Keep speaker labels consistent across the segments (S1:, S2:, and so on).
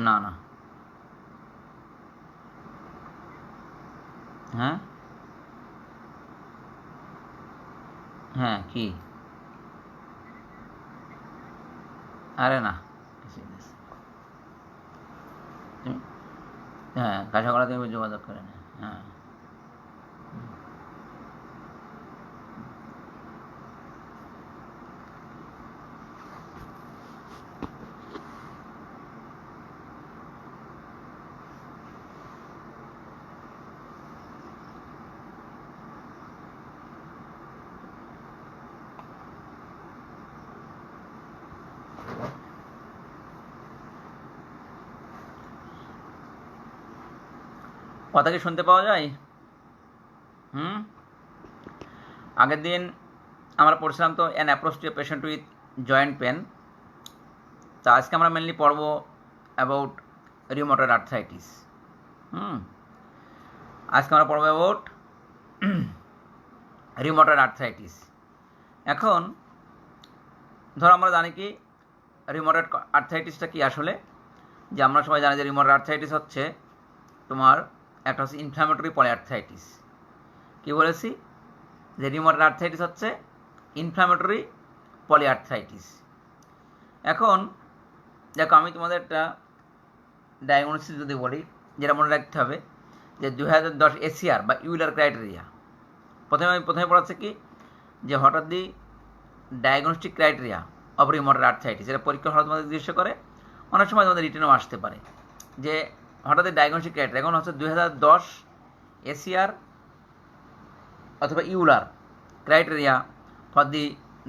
S1: না না। হ্যাঁ হ্যাঁ কি? আরে না, তুমি হ্যাঁ কাঁচাগোড়া থেকে যোগাযোগ করে নে। হ্যাঁ কথা কি শুনতে পাওয়া যায়? হুম। আগের দিন আমরা পড়ছিলাম তো an approach to A patient with joint pain. তা আজকে আমরা মেনলি পড়ব অ্যাবাউট রিউমাটয়েড আর্থ্রাইটিস। হুম। আজকে আমরা পড়ব অ্যাবাউট রিউমাটয়েড আর্থ্রাইটিস। এখন ধরো আমরা জানি কি রিউমাটয়েড আর্থ্রাইটিসটা কি আসলে, যে আমরা সবাই জানি যে রিউমাটয়েড আর্থ্রাইটিস হচ্ছে তোমার একটা হচ্ছে ইনফ্ল্যামেটরি পলিআর্থ্রাইটিস। কি বলেছি? যে রিউমাটয়েড আর্থ্রাইটিস হচ্ছে ইনফ্ল্যামেটরি পলিআর্থ্রাইটিস। এখন দেখো আমি তোমাদের একটা ডায়াগনোসিস যদি বলি, যেটা মনে রাখতে হবে যে 2010 এসিআর বা ইউলার ক্রাইটেরিয়া। প্রথমে পড়াচ্ছে কি যে হঠাৎ the diagnostic criteria of rheumatoid arthritis. এটা পরীক্ষা হঠাৎ তোমাদের জিজ্ঞেস করে, অনেক সময় তোমাদের রিটেনেও আসতে পারে যে হঠাৎ ডায়াগনস্টিক ক্রাইটেরিয়া। এখন হচ্ছে 2010 এসিআর অথবা EULAR criteria for the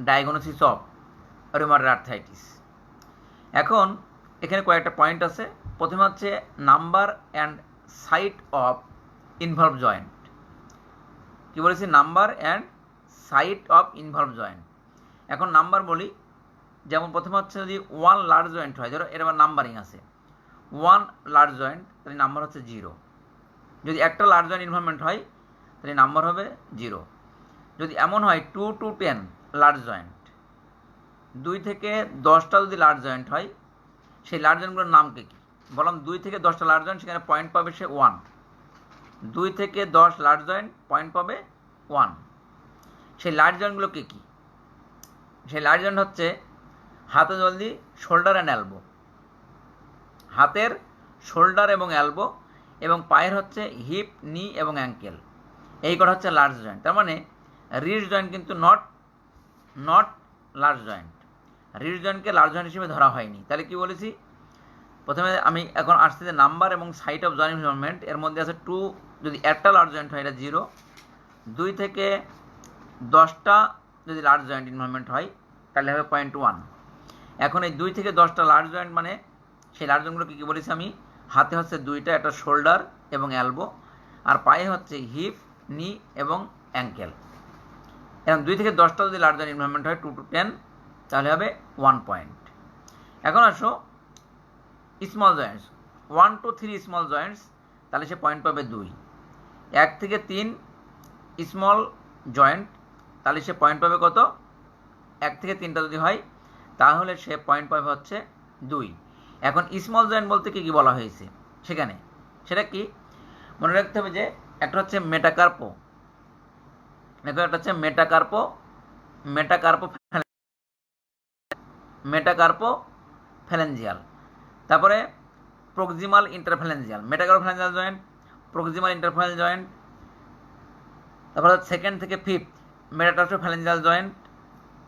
S1: diagnosis of rheumatoid arthritis. এখন এখানে কয়েকটা পয়েন্ট আছে। প্রথমে হচ্ছে number and site of involve joint. কী বলেছি? Number and site of involve joint. এখন নাম্বার বলি, যেমন প্রথমে হচ্ছে যদি ওয়ান লার্জ জয়েন্ট হয়, ধরো এর আবার নাম্বারিং আছে, ওয়ান লার্জ জয়েন্ট তাহলে নাম্বার হচ্ছে 0। যদি একটা লার্জ জয়েন্ট ইনভলভমেন্ট হয় তাহলে নাম্বার হবে 0। যদি এমন হয় 2 to 10 লার্জ জয়েন্ট, 2 থেকে 10টা যদি লার্জ জয়েন্ট হয়, সেই লার্জ জয়েন্টগুলোর নামকে কি বললাম? 2 থেকে 10টা লার্জ জয়েন্ট, সেখানে পয়েন্ট পাবে সে 1। 2 থেকে 10 লার্জ জয়েন্ট, পয়েন্ট পাবে 1। সেই লার্জ জয়েন্টগুলোকে কি? সেই লার্জ জয়েন্ট হচ্ছে হাতে জলদি শোল্ডার অ্যান্ড এলবো, হাতের শোল্ডার এবং এলবো, এবং পায়ের হচ্ছে হিপ, নি এবং অ্যাঙ্কেল। এই কটা হচ্ছে লার্জ জয়েন্ট। তার মানে রিস্ট জয়েন্ট কিন্তু নট লার্জ জয়েন্ট। রিস্ট জয়েন্টকে লার্জ জয়েন্ট হিসেবে ধরা হয়নি। তাহলে কি বলেছি? প্রথমে আমি এখন আসছে যে নাম্বার এবং সাইট অফ জয়েন্ট ইনভলভমেন্ট, এর মধ্যে আছে 2। যদি একটা লার্জ জয়েন্ট হয় এটা 0। 2 থেকে 10টা যদি লার্জ জয়েন্ট ইনভলভমেন্ট হয় তাহলে হবে 0.1। এখন এই 2 থেকে 10টা লার্জ জয়েন্ট মানে সেই লার্জ জয়েন্টগুলো কী কী বলেছি আমি? হাতে হচ্ছে 2টা, একটা শোল্ডার এবং এলবো, আর পায়ে হচ্ছে হিপ, নি এবং অ্যাঙ্কেল। এখন 2 থেকে 10টা যদি লার্জ জয়েন্ট ইনভলভমেন্ট হয় 2 to 10 তাহলে হবে 1 পয়েন্ট। এখন আসো small Joints, 1 to 3 small Joints, তাহলে সে পয়েন্ট পাবে 2। 1 থেকে 3 স্মল জয়েন্ট, তাহলে সে পয়েন্ট পাবে কত? 1 থেকে 3টা যদি হয় তাহলে সে পয়েন্ট পাবে হচ্ছে 2। এখন স্মল জয়েন্ট বলতে কী কী বলা হয়েছে সেখানে, সেটা কি মনে রাখতে হবে? যে একটা হচ্ছে মেটাকার্পো, একটা হচ্ছে মেটাকার্পো ফ্যালেঞ্জিয়াল, তারপরে proximal ইন্টারফ্যালেঞ্জিয়াল, মেটাকার্পো ফ্যালেঞ্জিয়াল joint, proximal interphalangeal joint, তারপরে সেকেন্ড থেকে ফিফথ মেটাটার্সো ফ্যালেঞ্জিয়াল জয়েন্ট,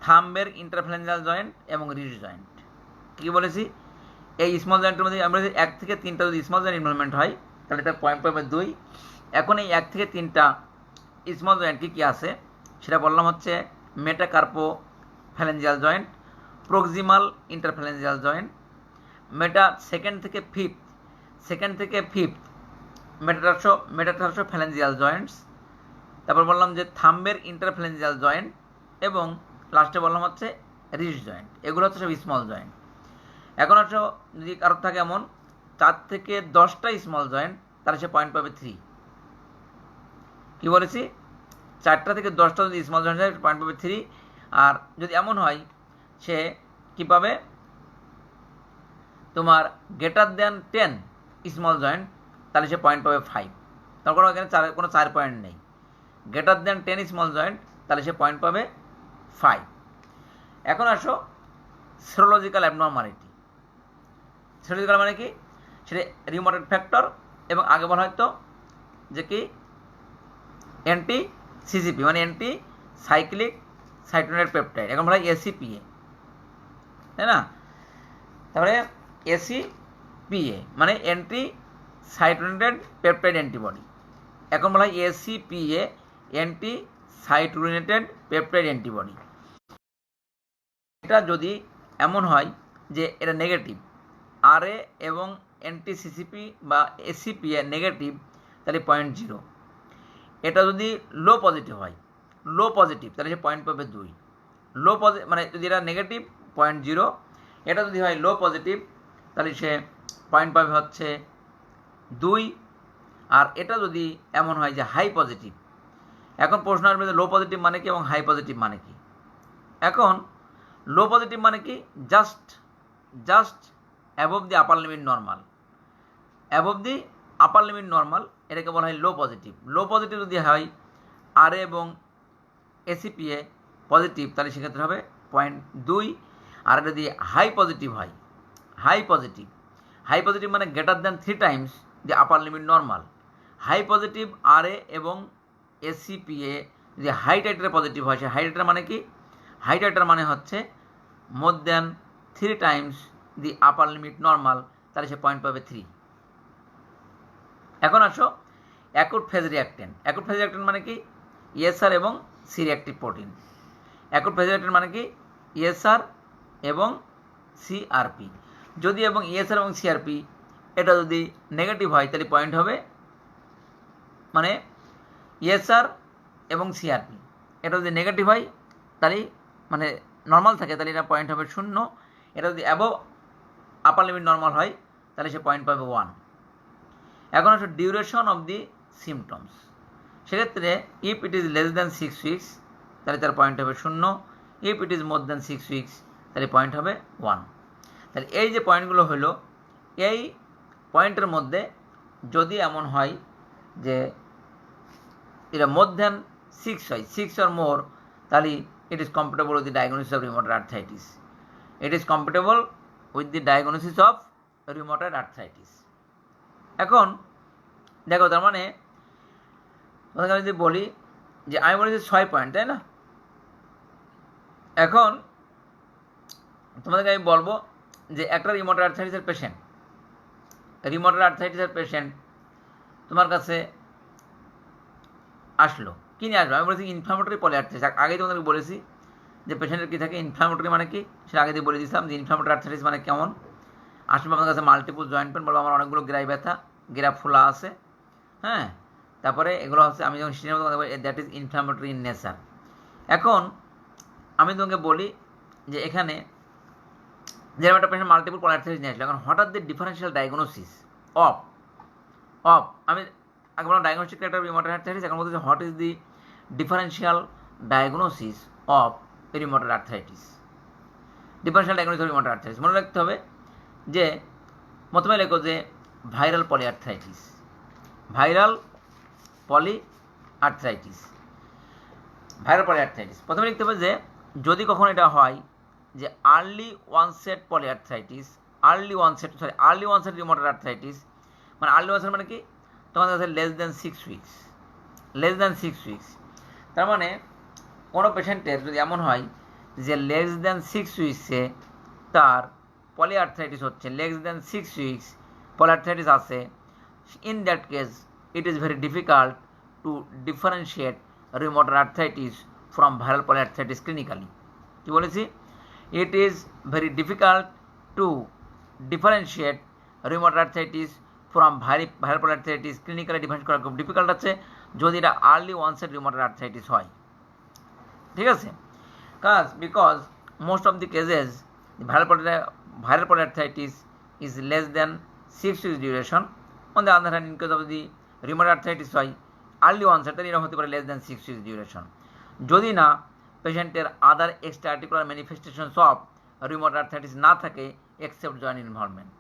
S1: থাম্বের ইন্টারফ্যালেঞ্জিয়াল জয়েন্ট এবং রিস্ট জয়েন্ট। কী বলেছি? এই স্মল জয়েন্টের মধ্যে আমরা যদি 1 থেকে 3টা যদি স্মল জয়েন্ট ইনভলভমেন্ট হয় তাহলে তার পয়েন্ট পাবে 2। এখন এই 1 থেকে 3টা স্মল জয়েন্ট কী কী আছে সেটা বললাম হচ্ছে মেটাকার্পো ফ্যালেঞ্জিয়াল joint, proximal interphalangeal joint, second থেকে ফিফথ মেটাটার্সো ফ্যালেঞ্জিয়াল জয়েন্টস, তারপর বললাম যে থাম্বের ইন্টারফ্যালেঞ্জিয়াল জয়েন্ট, এবং লাস্টে বললাম হচ্ছে রিস্ট জয়েন্ট। এগুলো হচ্ছে সব স্মল জয়েন্ট। এখন হচ্ছে যদি কারোর থাকে এমন 4 থেকে 10টা স্মল জয়েন্ট, তাহলে সে পয়েন্ট পাবে 3। কি বলেছি? 4টা থেকে 10টা যদি স্মল জয়েন্ট হয় পয়েন্ট পাবে 3। আর যদি এমন হয় সে কী পাবে? তোমার গ্রেটার দেন 10 স্মল জয়েন্ট, তাহলে সে পয়েন্ট পাবে 5। তারপর এখানে কোনো 4 পয়েন্ট নেই। গ্রেটার দেন 10 স্মল জয়েন্ট, তাহলে সে পয়েন্ট পাবে 5। এখন আসো সেরোলজিক্যাল অ্যাবনর্মালিটি। সেরোলজিক্যাল মানে কি? সেটা রিউমাটয়েড ফ্যাক্টর এবং আগে বলা হয়তো যে কি অ্যান্টি সিসিপি মানে অ্যান্টি সাইক্লিক সাইটোনেট পেপটাইড, এখন বলা হয় এসিপিএ, তাই না? তারপরে এসিপিএ মানে অ্যান্টি সাইটোনেটেড পেপটাইড অ্যান্টিবডি, এখন বলা হয় এসিপিএ অ্যান্টি সাইটোনেটেড পেপটাইড অ্যান্টিবডি। এটা যদি এমন হয় যে এটা নেগেটিভ, আরএ এবং অ্যান্টি সিসিপি বা এসিপিএ নেগেটিভ, তাহলে 0.0। এটা যদি লো পজিটিভ হয়, লো পজিটিভ, তাহলে সে পয়েন্ট পাবে 2। লো পজিটিভ মানে যদি এটা নেগেটিভ 0.0, এটা যদি হয় লো পজিটিভ, তাহলে সে পয়েন্ট পাবে হচ্ছে 2। আর এটা যদি এমন হয় যে হাই পজিটিভ, এখন প্রশ্ন আসবে যে লো পজিটিভ মানে কি এবং হাই পজিটিভ মানে কি? এখন লো পজিটিভ মানে কি? জাস্ট অ্যাবভ দি আপার লিমিট নর্মাল, অ্যাবভ দি আপার লিমিট নর্মাল, এটাকে বলা হয় লো পজিটিভ। লো পজিটিভ যদি হয় আর এবং এসিপিএ পজিটিভ, তাহলে সেক্ষেত্রে হবে 0.2। আর যদি হাই পজিটিভ হয়, হাই পজিটিভ মানে greater than 3 times the upper limit normal. High positive আর এবং এসিপিএ যদি হাই টাইটারে পজিটিভ হয়, সে হাই টাইটার মানে কি? হাই টাইটার মানে হচ্ছে more than 3 times the upper limit normal, তাহলে সে পয়েন্ট পাবে 3। এখন আসো acute phase reactant. Acute phase reactant মানে কি? ইএসআর এবং C reactive protein. Acute phase reactant মানে কি? ইএসআর এবং সিআরপি। যদি এবং ইএসআর এবং সিআরপি এটা যদি নেগেটিভ হয়, তাহলে পয়েন্ট হবে মানে ইএসআর এবং সিআরপি এটা যদি নেগেটিভ হয়, তাহলে মানে নর্মাল থাকে, তাহলে এটা পয়েন্ট হবে 0। এটা যদি অ্যাবভ আপার লিমিট নর্মাল হয়, তাহলে সে পয়েন্ট পাবে 1। এখন আসলে ডিউরেশন অফ দি সিমটমস। সেক্ষেত্রে if it is less than 6 weeks, তাহলে তার পয়েন্ট হবে 0। If it is more than 6 weeks, তাহলে পয়েন্ট হবে 1। তাহলে এই যে পয়েন্টগুলো হলো, এই পয়েন্টের মধ্যে যদি এমন হয় যে এটা মোর দ্যান 6 হয়, 6 or more, তাহলে it is compatible with the diagnosis of rheumatoid arthritis. It is compatible with the diagnosis of rheumatoid arthritis. এখন দেখো, তার মানে তোমাকে যদি বলি যে আমি বলেছি 6 পয়েন্ট, তাই না? এখন তোমাদেরকে আমি বলবো যে একটা রিউমাটয়েড আর্থ্রাইটিসের পেশেন্ট তোমার কাছে আসলো, কি নিয়ে আসলো? আমি বলেছি ইনফ্লামেটরি পলিআর্থ্রাইটিস। আগেই তোমাদেরকে বলেছি যে পেশেন্টের কী থাকে, ইনফ্লামেটরি মানে কি সেটা আগে দিয়ে বলে দিয়েছিলাম যে ইনফ্লামেটরি আর্থ্রাইটিস মানে কেমন। আসবে আপনার কাছে মাল্টিপল জয়েন্ট পেন, বলবো আমার অনেকগুলো গিরায় ব্যথা, গিরা ফোলা আছে, হ্যাঁ, তারপরে এগুলো হচ্ছে আমি যখন cinema that is inflammatory in nature. এখন আমি তোমাকে বলি যে এখানে যেরকম একটা পেশেন্ট মাল্টিপল পলিআর্থ্রাইটিস নিয়ে আসলো, এখন হঠাৎ দি ডিফারেন্সিয়াল ডায়াগনোসিস অফ আমি আগে বললাম ডায়াগনোস্টিক ক্রাইটেরিয়া রিউমাটয়েড আর্থ্রাইটিস, এখন বলতে what is the differential diagnosis of rheumatoid arthritis. Differential diagnosis of rheumatoid arthritis মনে রাখতে হবে যে প্রথমে লেখো যে ভাইরাল পলিআর্থ্রাইটিস। প্রথমে লিখতে হবে যে যদি কখন এটা হয় যে আর্লি ওয়ানসেট রিউমাটয়েড আর্থ্রাইটিস, মানে আর্লি ওয়ানসেট মানে কি? তোমাদের কাছে লেস দ্যান 6 উইকস। তার মানে কোনো পেশেন্টের যদি এমন হয় যে লেস দ্যান 6 উইকসে তার পলিআর্থ্রাইটিস হচ্ছে, লেস দ্যান 6 উইকস পলিআর্থ্রাইটিস আছে, in that case it is very difficult to differentiate rheumatoid arthritis from viral polyarthritis clinically. কি বলেছি? ইট is very difficult to differentiate rheumatoid arthritis from viral polyarthritis clinically difference করা খুব difficult আছে যদি এটা early ওয়ানসেট rheumatoid arthritis হয়। ঠিক আছে? Because most of the cases viral polyarthritis is less than 6 weeks duration. On the other hand, in case of the rheumatoid arthritis হয় early ওয়ানসেট, তাহলে এরকম হতে পারে লেস দ্যান 6 উইকস ডিউরেশন, যদি না পেশেন্টের other extra articular manifestations of rheumatoid arthritis না থাকে এক্সেপ্ট জয়েন্ট ইনভলভমেন্ট।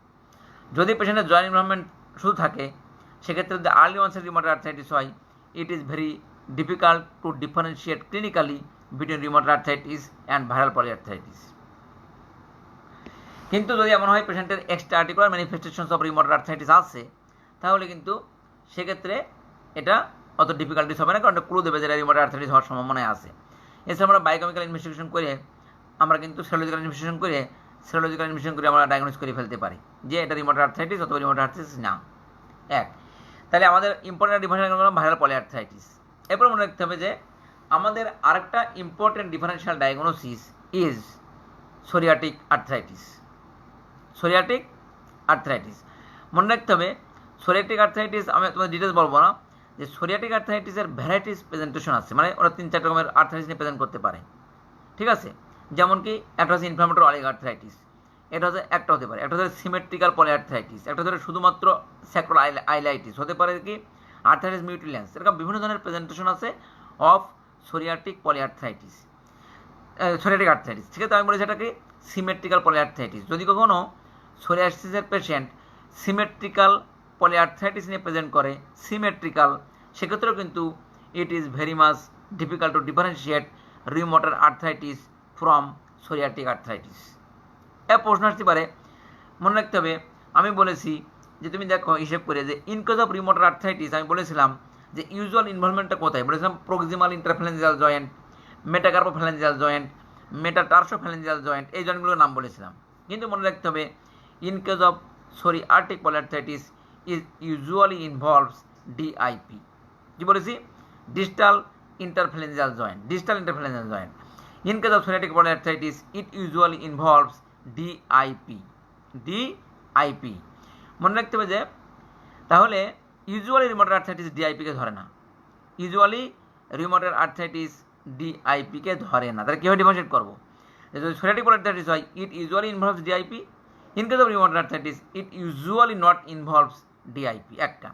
S1: যদি পেশেন্টের জয়েন্ট ইনভলভমেন্ট শুধু থাকে সেক্ষেত্রে যদি আর্লি অনসেট রিউমাটয়েড আর্থ্রাইটিস হয়, ইট is very difficult to differentiate clinically between rheumatoid arthritis and viral polyarthritis. কিন্তু যদি এমন হয় পেশেন্টের extra articular manifestations of rheumatoid arthritis আছে, তাহলে কিন্তু সেক্ষেত্রে এটা অত ডিফিকাল্টিস হবে না, কারণ ক্লু দেবে যে রিউমাটয়েড আর্থ্রাইটিস হওয়ার সম্ভাবনা আছে। এছাড়া আমরা বায়োকেমিক্যাল ইনভেস্টিগেশন করে আমরা কিন্তু সেরোলজিক্যাল ইনভেস্টিগেশন করে আমরা ডায়াগনোস করে ফেলতে পারি যে এটা রিউমাটয়েড আর্থ্রাইটিস অথবা রিউমাটয়েড আর্থ্রাইটিস না। এক, তাহলে আমাদের ইম্পর্টেন্ট ডিফারেন্সিয়াল হলো ভাইরাল পলিআর্থ্রাইটিস। এরপর মনে রাখতে হবে যে আমাদের আরেকটা important differential diagnosis is psoriatic arthritis. Psoriatic arthritis মনে রাখতে হবে, সোরিয়াটিক আর্থ্রাইটিস আমি তোমাদের ডিটেলস বলবো না, যে সোরিয়াটিক আর্থ্রাইটিসের ভ্যারাইটিস প্রেজেন্টেশন আছে, মানে ওরা 3-4 রকমের আর্থ্রাইটিস নিয়ে প্রেজেন্ট করতে পারে, ঠিক আছে। যেমন কি একটা হচ্ছে ইনফ্লামেটরি অলিগো আর্থ্রাইটিস, এটা হচ্ছে একটা হতে পারে, একটা হচ্ছে সিমেট্রিক্যাল পলিআর্থ্রাইটিস, একটা হচ্ছে শুধুমাত্র স্যাক্রাল আইলাইটিস, হতে পারে কি আর্থ্রাইটিস মিউটিলেন্স। এরকম বিভিন্ন ধরনের প্রেজেন্টেশন আছে of psoriatic polyarthritis, psoriatic arthritis. ঠিক আছে, আমি বলেছি এটাকে সিমেট্রিক্যাল পলিআর্থ্রাইটিস। যদি কখনো সোরিয়াসিসের পেশেন্ট সিমেট্রিক্যাল পলিআর্থ্রাইটিস নিয়ে প্রেজেন্ট করে, সিমেট্রিক্যাল, সেক্ষেত্রেও কিন্তু it is very much difficult to differentiate rheumatoid arthritis from psoriatic arthritis. এ প্রশ্ন আসতে পারে, মনে রাখতে হবে আমি বলেছি যে তুমি দেখো হিসেব করে যে in case of rheumatoid arthritis আমি বলেছিলাম যে ইউজুয়াল ইনভলভমেন্টটা কোথায়, বলেছিলাম proximal interphalangeal joint, metacarpophalangeal joint, metatarsophalangeal joint, এই জয়েন্টগুলোর নাম বলেছিলাম। কিন্তু মনে রাখতে হবে in case of psoriatic polyarthritis is usually involves DIP. কি বলেছি? Distal interphalangeal joint, distal interphalangeal joint. In case of psoriatic polyarthritis it usually involves DIP, DIP. মনে রাখতে হবে যে তাহলে ইউজুয়ালি রিউমাটয়েড আর্থ্রাইটিস ডিআইপিকে ধরে না, ইউজুয়ালি রিউমাটয়েড আর্থ্রাইটিস ডিআইপিকে ধরে না। তাহলে কীভাবে ডিফারেন্সিয়েট করবো? যদি সোরিয়াটিক পলিআর্থ্রাইটিস হয় it usually involves DIP, in case of rheumatoid arthritis it usually not involves DIP. একটা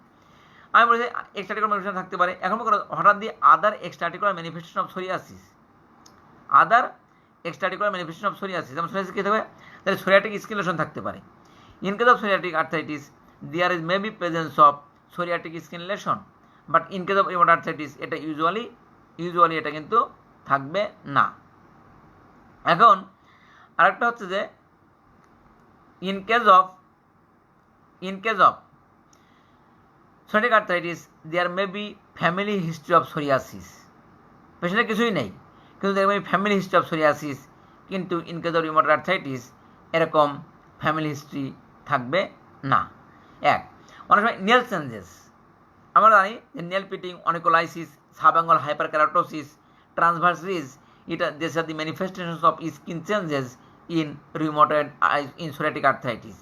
S1: আমি বলেছি এক্সট্রা আর্টিকুলার ম্যানিফেস্টেশন থাকতে পারে। এখন হঠাৎ দিয়ে other extra articular manifestation of psoriasis, other extra articular manifestation of psoriasis, যেমন সোরিয়াসিস কী থাকবে? তাহলে সোরিয়াটিক স্কিন লেশন থাকতে পারে। In case of psoriatic arthritis there is may be presence of psoriatic skin lesion, but in case of rheumatoid arthritis এটা usually এটা কিন্তু থাকবে না। এখন আরেকটা হচ্ছে যে in case of psoriatic arthritis there may be family history of psoriasis, পেশেন্টের কিছুই নেই কিন্তু there may be family history of psoriasis, কিন্তু in case of rheumatoid arthritis এরকম ফ্যামিলি হিস্ট্রি থাকবে না। এক, অনেক সময় নেল চেঞ্জেস, আমরা জানি যে nail pitting, onycholysis, subungual hyperkeratosis, transverse ridge, এটা this are the manifestations of skin changes in rheumatoid in psoriatic arthritis.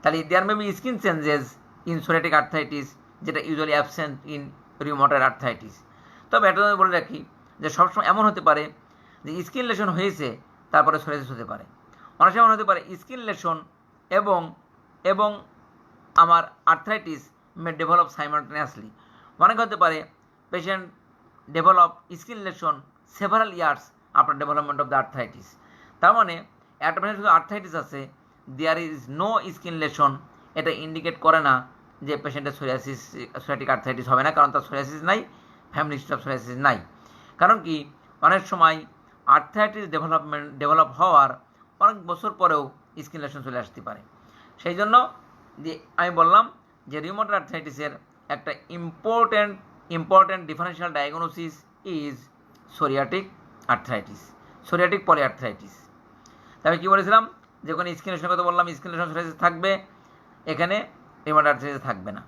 S1: তাহলে there may be skin changes in psoriatic arthritis, যেটা usually absent in rheumatoid arthritis. তবে এটা বলে রাখি যে সবসময় এমন হতে পারে যে স্কিন লেশন হয়েছে তারপরে সোরিয়াসিস হতে পারে। অনেক সময় হতে পারে স্কিন লেশন এবং আমার আর্থ্রাইটিস মে ডেভেলপ সাইমালটেনিয়াসলি। অনেক হতে পারে patient develop skin lesion several years after development of the arthritis. তার মানে একটা পেশেন্ট শুধু আর্থ্রাইটিস আছে, there is no skin lesion, এটা ইন্ডিকেট করে না যে পেশেন্টের সোরিয়াটিক আর্থ্রাইটিস হবে না, কারণ তার সোরিয়াসিস নাই, ফ্যামিলি হিস্ট্রি অফ সোরিয়াসিস নাই। কারণ কি অনেক সময় আর্থ্রাইটিস ডেভেলপ হওয়ার অনেক বছর পরেও স্কিন লেশন চলে আসতে পারে। সেই জন্য আমি বললাম যে রিউমাটয়েড আর্থ্রাইটিসের একটা important differential diagnosis is psoriatic arthritis, psoriatic polyarthritis. তবে কী বলেছিলাম যে ওখানে স্কিন লেশনের কথা বললাম, স্কিন লেশন সোরিয়াসিস থাকবে, এখানে রিউমাটয়েড আর্থ্রাইটিস থাকবে না।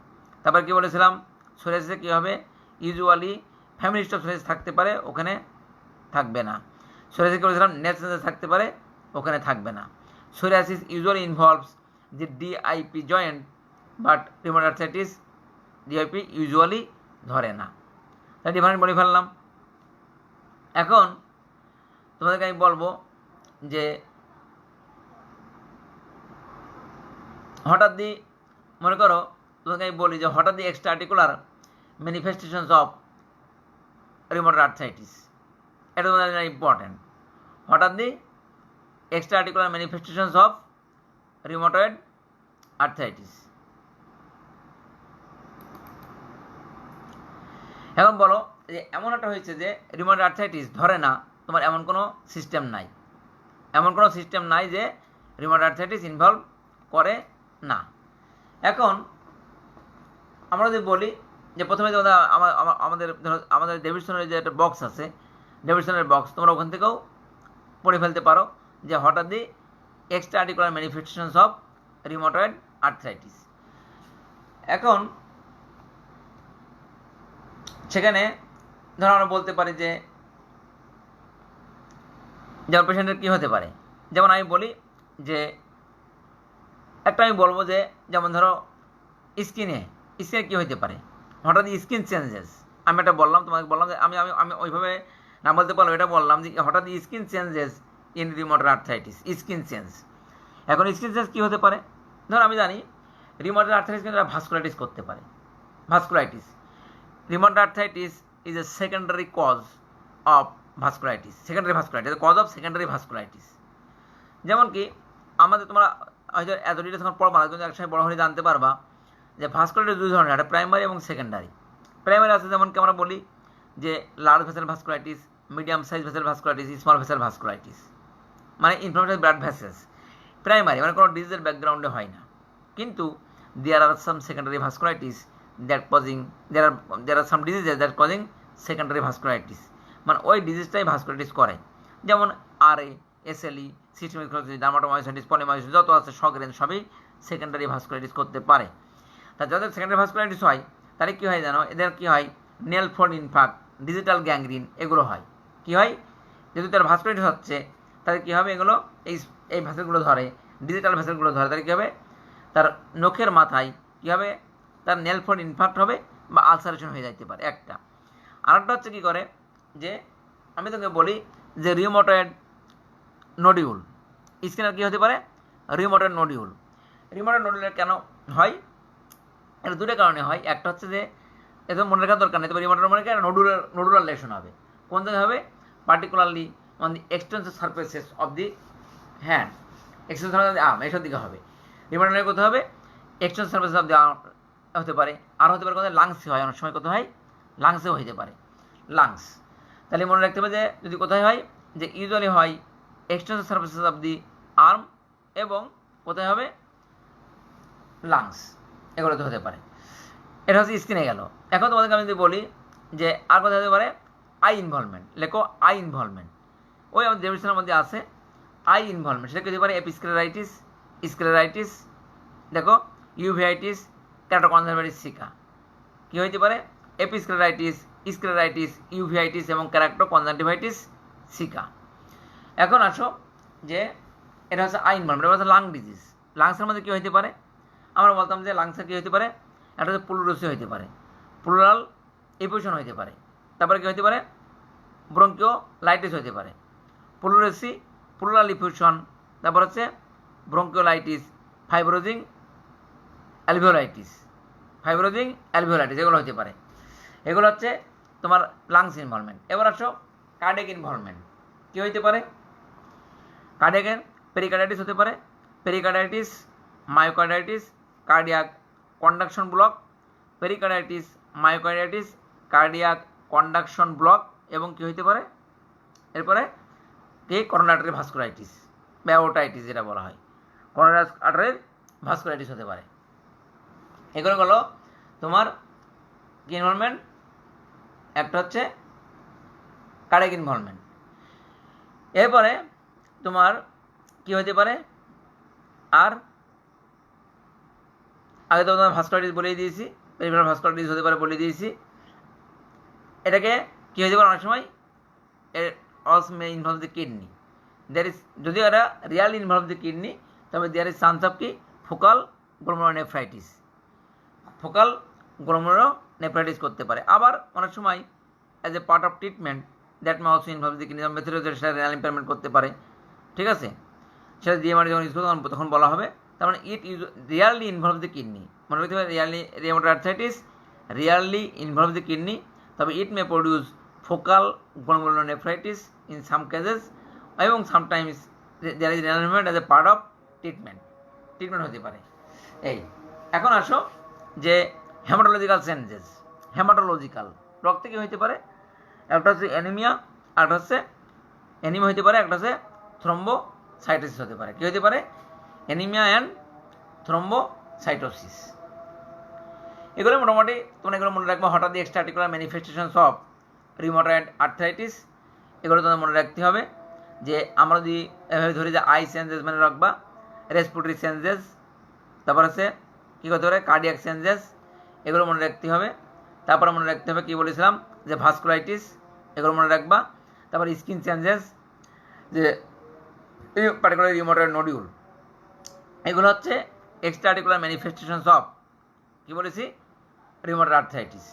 S1: তারপর কী বলেছিলাম সোরিয়াসিসে কী হবে? Usually family history of psoriasis থাকতে পারে, ওখানে থাকবে না। সোরিয়াসিস বলেছিলাম নেল চেঞ্জেস থাকতে পারে, ওখানে থাকবে না। Psoriasis usually involves the DIP joint, but rheumatoid arthritis DIP usually ধরে না। তাই ডিফারেন্ট বলে ফেললাম। এখন তোমাদেরকে আমি বলবো যে হঠাৎ দিয়ে মনে করো তোমাকে আমি বলি যে হঠাৎ দিয়ে extra articular manifestations of rheumatoid arthritis, এটা তোমাদের ইম্পর্টেন্ট। হঠাৎ দিয়ে extra articular manifestations of rheumatoid arthritis, এখন বলো যে এমন একটা হয়েছে যে রিউমাটয়েড আর্থ্রাইটিস ধরে না, তোমার এমন কোনো সিস্টেম নাই, এমন কোনো সিস্টেম নাই যে রিউমাটয়েড আর্থ্রাইটিস ইনভলভ করে না। এখন আমরা যদি বলি যে প্রথমে আমাদের ডেভিডসনের যে একটা বক্স আছে, ডেভিডসনের বক্স তোমরা ওখান থেকেও পড়ে ফেলতে পারো যে হঠাৎ the extra articular manifestations of rheumatoid arthritis. এখন সেখানে ধরো আমরা বলতে পারি যে যেমন পেশেন্টের কী হতে পারে, যেমন আমি বলি যে একটা আমি বলবো যে যেমন ধরো স্কিনে কী হতে পারে, হঠাৎ স্কিন চেঞ্জেস। আমি একটা বললাম, তোমাকে বললাম যে আমি আমি আমি ওইভাবে না বলতে পারলাম, এটা বললাম যে হঠাৎ skin changes in rheumatoid arthritis, skin change. এখন স্কিন চেঞ্জ কী হতে পারে, ধরো আমি জানি রিউমাটয়েড আর্থ্রাইটিস কিন্তু ভাস্কুলাইটিস করতে পারে, vasculitis. Rheumatoid arthritis is a secondary cause of vasculitis, secondary vasculitis, cause of secondary vasculitis. যেমন কি আমাদের তোমরা হয়তো এত ডিটেলস এখন পড়বা না, কিন্তু একসাথে বড় হয়ে জানতে পারবা যে ভাস্কুলাইটিস দুই ধরনের, একটা প্রাইমারি এবং সেকেন্ডারি। প্রাইমারি আছে যেমন কি আমরা বলি যে large vessel vasculitis, medium size vessel vasculitis, small vessel vasculitis, মানে ইনফ্লামেটরি ব্লাড ভেসেলস। প্রাইমারি মানে কোনো ডিজিজের ব্যাকগ্রাউন্ডে হয় না, কিন্তু there are some secondary vasculitis that causing, there are some diseases that causing secondary vasculitis, মানে ওই ডিজিজটাই ভাস্কুলাইটিস করে। যেমন RA, SLE, systemic sclerosis, dermatomyositis, polymyositis যত আছে সগরেন সবই সেকেন্ডারি ভাস্কুলাইটিস করতে পারে। তা যাদের সেকেন্ডারি ভাস্কুলাইটিস হয় তাহলে কী হয় জানো, এদের কী হয় নেল ফোল্ড ইনফাক্ট, ডিজিটাল গ্যাংগ্রিন এগুলো হয়। কী হয়, যেহেতু তার ভাস্কুলাইটিস হচ্ছে তাহলে কী হবে, এগুলো এই ভেসেলগুলো ধরে, ডিজিটাল ভেসেলগুলো ধরে, তাহলে কী হবে তার নখের মাথায় কী হবে, তার নেল ফোল্ড ইনফাক্ট হবে বা আলসারেশন হয়ে যাইতে পারে একটা। আরেকটা হচ্ছে কী করে যে আমি তোকে বলি যে রিউমাটয়েড নোডিউল, স্কিনের কী হতে পারে রিউমাটয়েড নোডিউল। রিউমাটয়েড নোডিউলের কেন হয়, এটা দুটো কারণে হয়। একটা হচ্ছে যে এত মনে রাখার দরকার নেই, তবে রিউমাটয়েড মনে রাখা নোডুলার লেশন হবে। কোন জায়গায় হবে, particularly on the extensive surfaces of the hand, extensive surface of the arm, এইসব দিকে হবে। রিউমাটয়েড করতে হবে extensive surface of the arm হতে পারে, আর হতে পারে কোথায় লাংসে হয়, অনেক সময় কোথায় হয় লাংসেও হতে পারে, লাংস। তাহলে মনে রাখতে হবে যে যদি কোথায় হয়, যে ইউজুয়ালি হয় extensive surfaces of the arm এবং কোথায় হবে লাংস, এগুলোতে হতে পারে। এটা হচ্ছে স্কিনে গেল। এখন তোমাদেরকে আমি যদি বলি যে আর কোথায় হতে পারে, আই ইনভলভমেন্ট, লেখো আই ইনভলভমেন্ট। ওই আমাদের ডেভিডসনের মধ্যে আছে আই ইনভলভমেন্ট, সেটা হতে পারে এপিস্ক্লেরাইটিস, স্ক্লেরাইটিস, দেখো ইউভিআইটিস, ক্যারাটোকনজাংটিভাইটিস সিকা। কী হইতে পারে, এপিস্ক্লেরাইটিস, স্ক্লেরাইটিস, ইউভিআইটিস এবং ক্যারাটোকনজাংটিভাইটিস সিকা। এখন আসো যে এটা হচ্ছে আই ইনভলভমেন্ট, এটা হচ্ছে লাং ডিজিজ। লাংসের মধ্যে কী হইতে পারে, আমরা বলতাম যে লাংসের কী হইতে পারে, একটা হচ্ছে প্লুরাসি হইতে পারে, প্লুরাল এফিউশন হইতে পারে, তারপরে কী হইতে পারে ব্রঙ্কিওলাইটিস হইতে পারে, প্লুরাসি, প্লুরাল এফিউশন, তারপর হচ্ছে ব্রঙ্কিওলাইটিস, ফাইব্রোজিং অ্যালভিওলাইটিস, এগুলো হতে পারে। এগুলো হচ্ছে তোমার লাংস ইনভলভমেন্ট। এবার আসো কার্ডিয়াক ইনভলভমেন্ট, কী হইতে পারে, কার্ডিয়াকের পেরিকার্ডাইটিস হতে পারে, pericarditis, myocarditis, cardiac conduction block, pericarditis, myocarditis, cardiac conduction block এবং কী হইতে পারে এরপরে কি করোনারি আর্টারি ভাস্কুলাইটিস বা ওটাইটিস যেটা বলা হয়, করোনারি আর্টারির ভাস্কুলাইটিস হতে পারে। এগুলো হলো তোমার কি ইনভলভমেন্ট, একটা হচ্ছে কার্ডিয়াক ইনভলভমেন্ট। এরপরে তোমার কি হতে পারে, আর আগে তো তোমার ভাস্কুলাইটিস বলেই দিয়েছি, পেরিফেরাল ভাস্কুলাইটিস হতে পারে বলে দিয়েছি। এটাকে কী হতে পারে অনেক সময় also may involve the kidney, there is, যদিও এটা রিয়াল ইনভলভ দ্য কিডনি, তবে দেয়ার ইজ চান্স অফ কি ফোকাল গ্লোমেরুলোনেফ্রাইটিস, ফোকাল গ্লোমেরুলোনেফ্রাইটিস করতে পারে। আবার অনেক সময় as a part of treatment that may also involve the kidney, মেথোডোজের সেটা রিয়াল ইম্পেয়ারমেন্ট করতে পারে, ঠিক আছে, সেটা ডিএমআরডি যখন ইউজ করবে তখন বলা হবে। তার মানে it use rarely involve the kidney, মনে রাখতে হবে rarely rheumatoid arthritis rarely involve the kidney, তবে it may produce focal glomerulonephritis in some cases এবং সামটাইমস দেয়ার ইজ রিয়ারমেন্ট as a part of treatment হতে পারে। এই এখন আসো যে হেমাটোলজিক্যাল চেঞ্জেস, রক্তে কি হইতে পারে, একটা হচ্ছে অ্যানিমিয়া, আর একটা হচ্ছে অ্যানিমিয়া হইতে পারে, একটা হচ্ছে থ্রম্বোসাইটোসিস হতে পারে। কি হতে পারে? Anaemia and thrombocytosis. এগুলো মোটামুটি তোমরা এগুলো মনে রাখবো। হঠাৎ extra articular manifestations of rheumatoid arthritis, এগুলো তোমাদের মনে রাখতে হবে। যে আমরা যদি এভাবে ধরি যে আই সেন্সেস মানে রাখবা, রেসপিরেটরি সেন্সেস, তারপর আছে কী করতে পারে কার্ডিয়াক সেন্সেস, এগুলো মনে রাখতে হবে। তারপরে মনে রাখতে হবে কী বলেছিলাম যে ভাস্কুলাইটিস, এগুলো মনে রাখবা। তারপর স্কিন সেন্সেস, যে পার্টিকুলার রিউমাটয়েড নোডিউল, এগুলো হচ্ছে এক্সট্রা আর্টিকুলার ম্যানিফেস্টেশনস অফ কী বলেছি রিউমাটয়েড আর্থ্রাইটিস।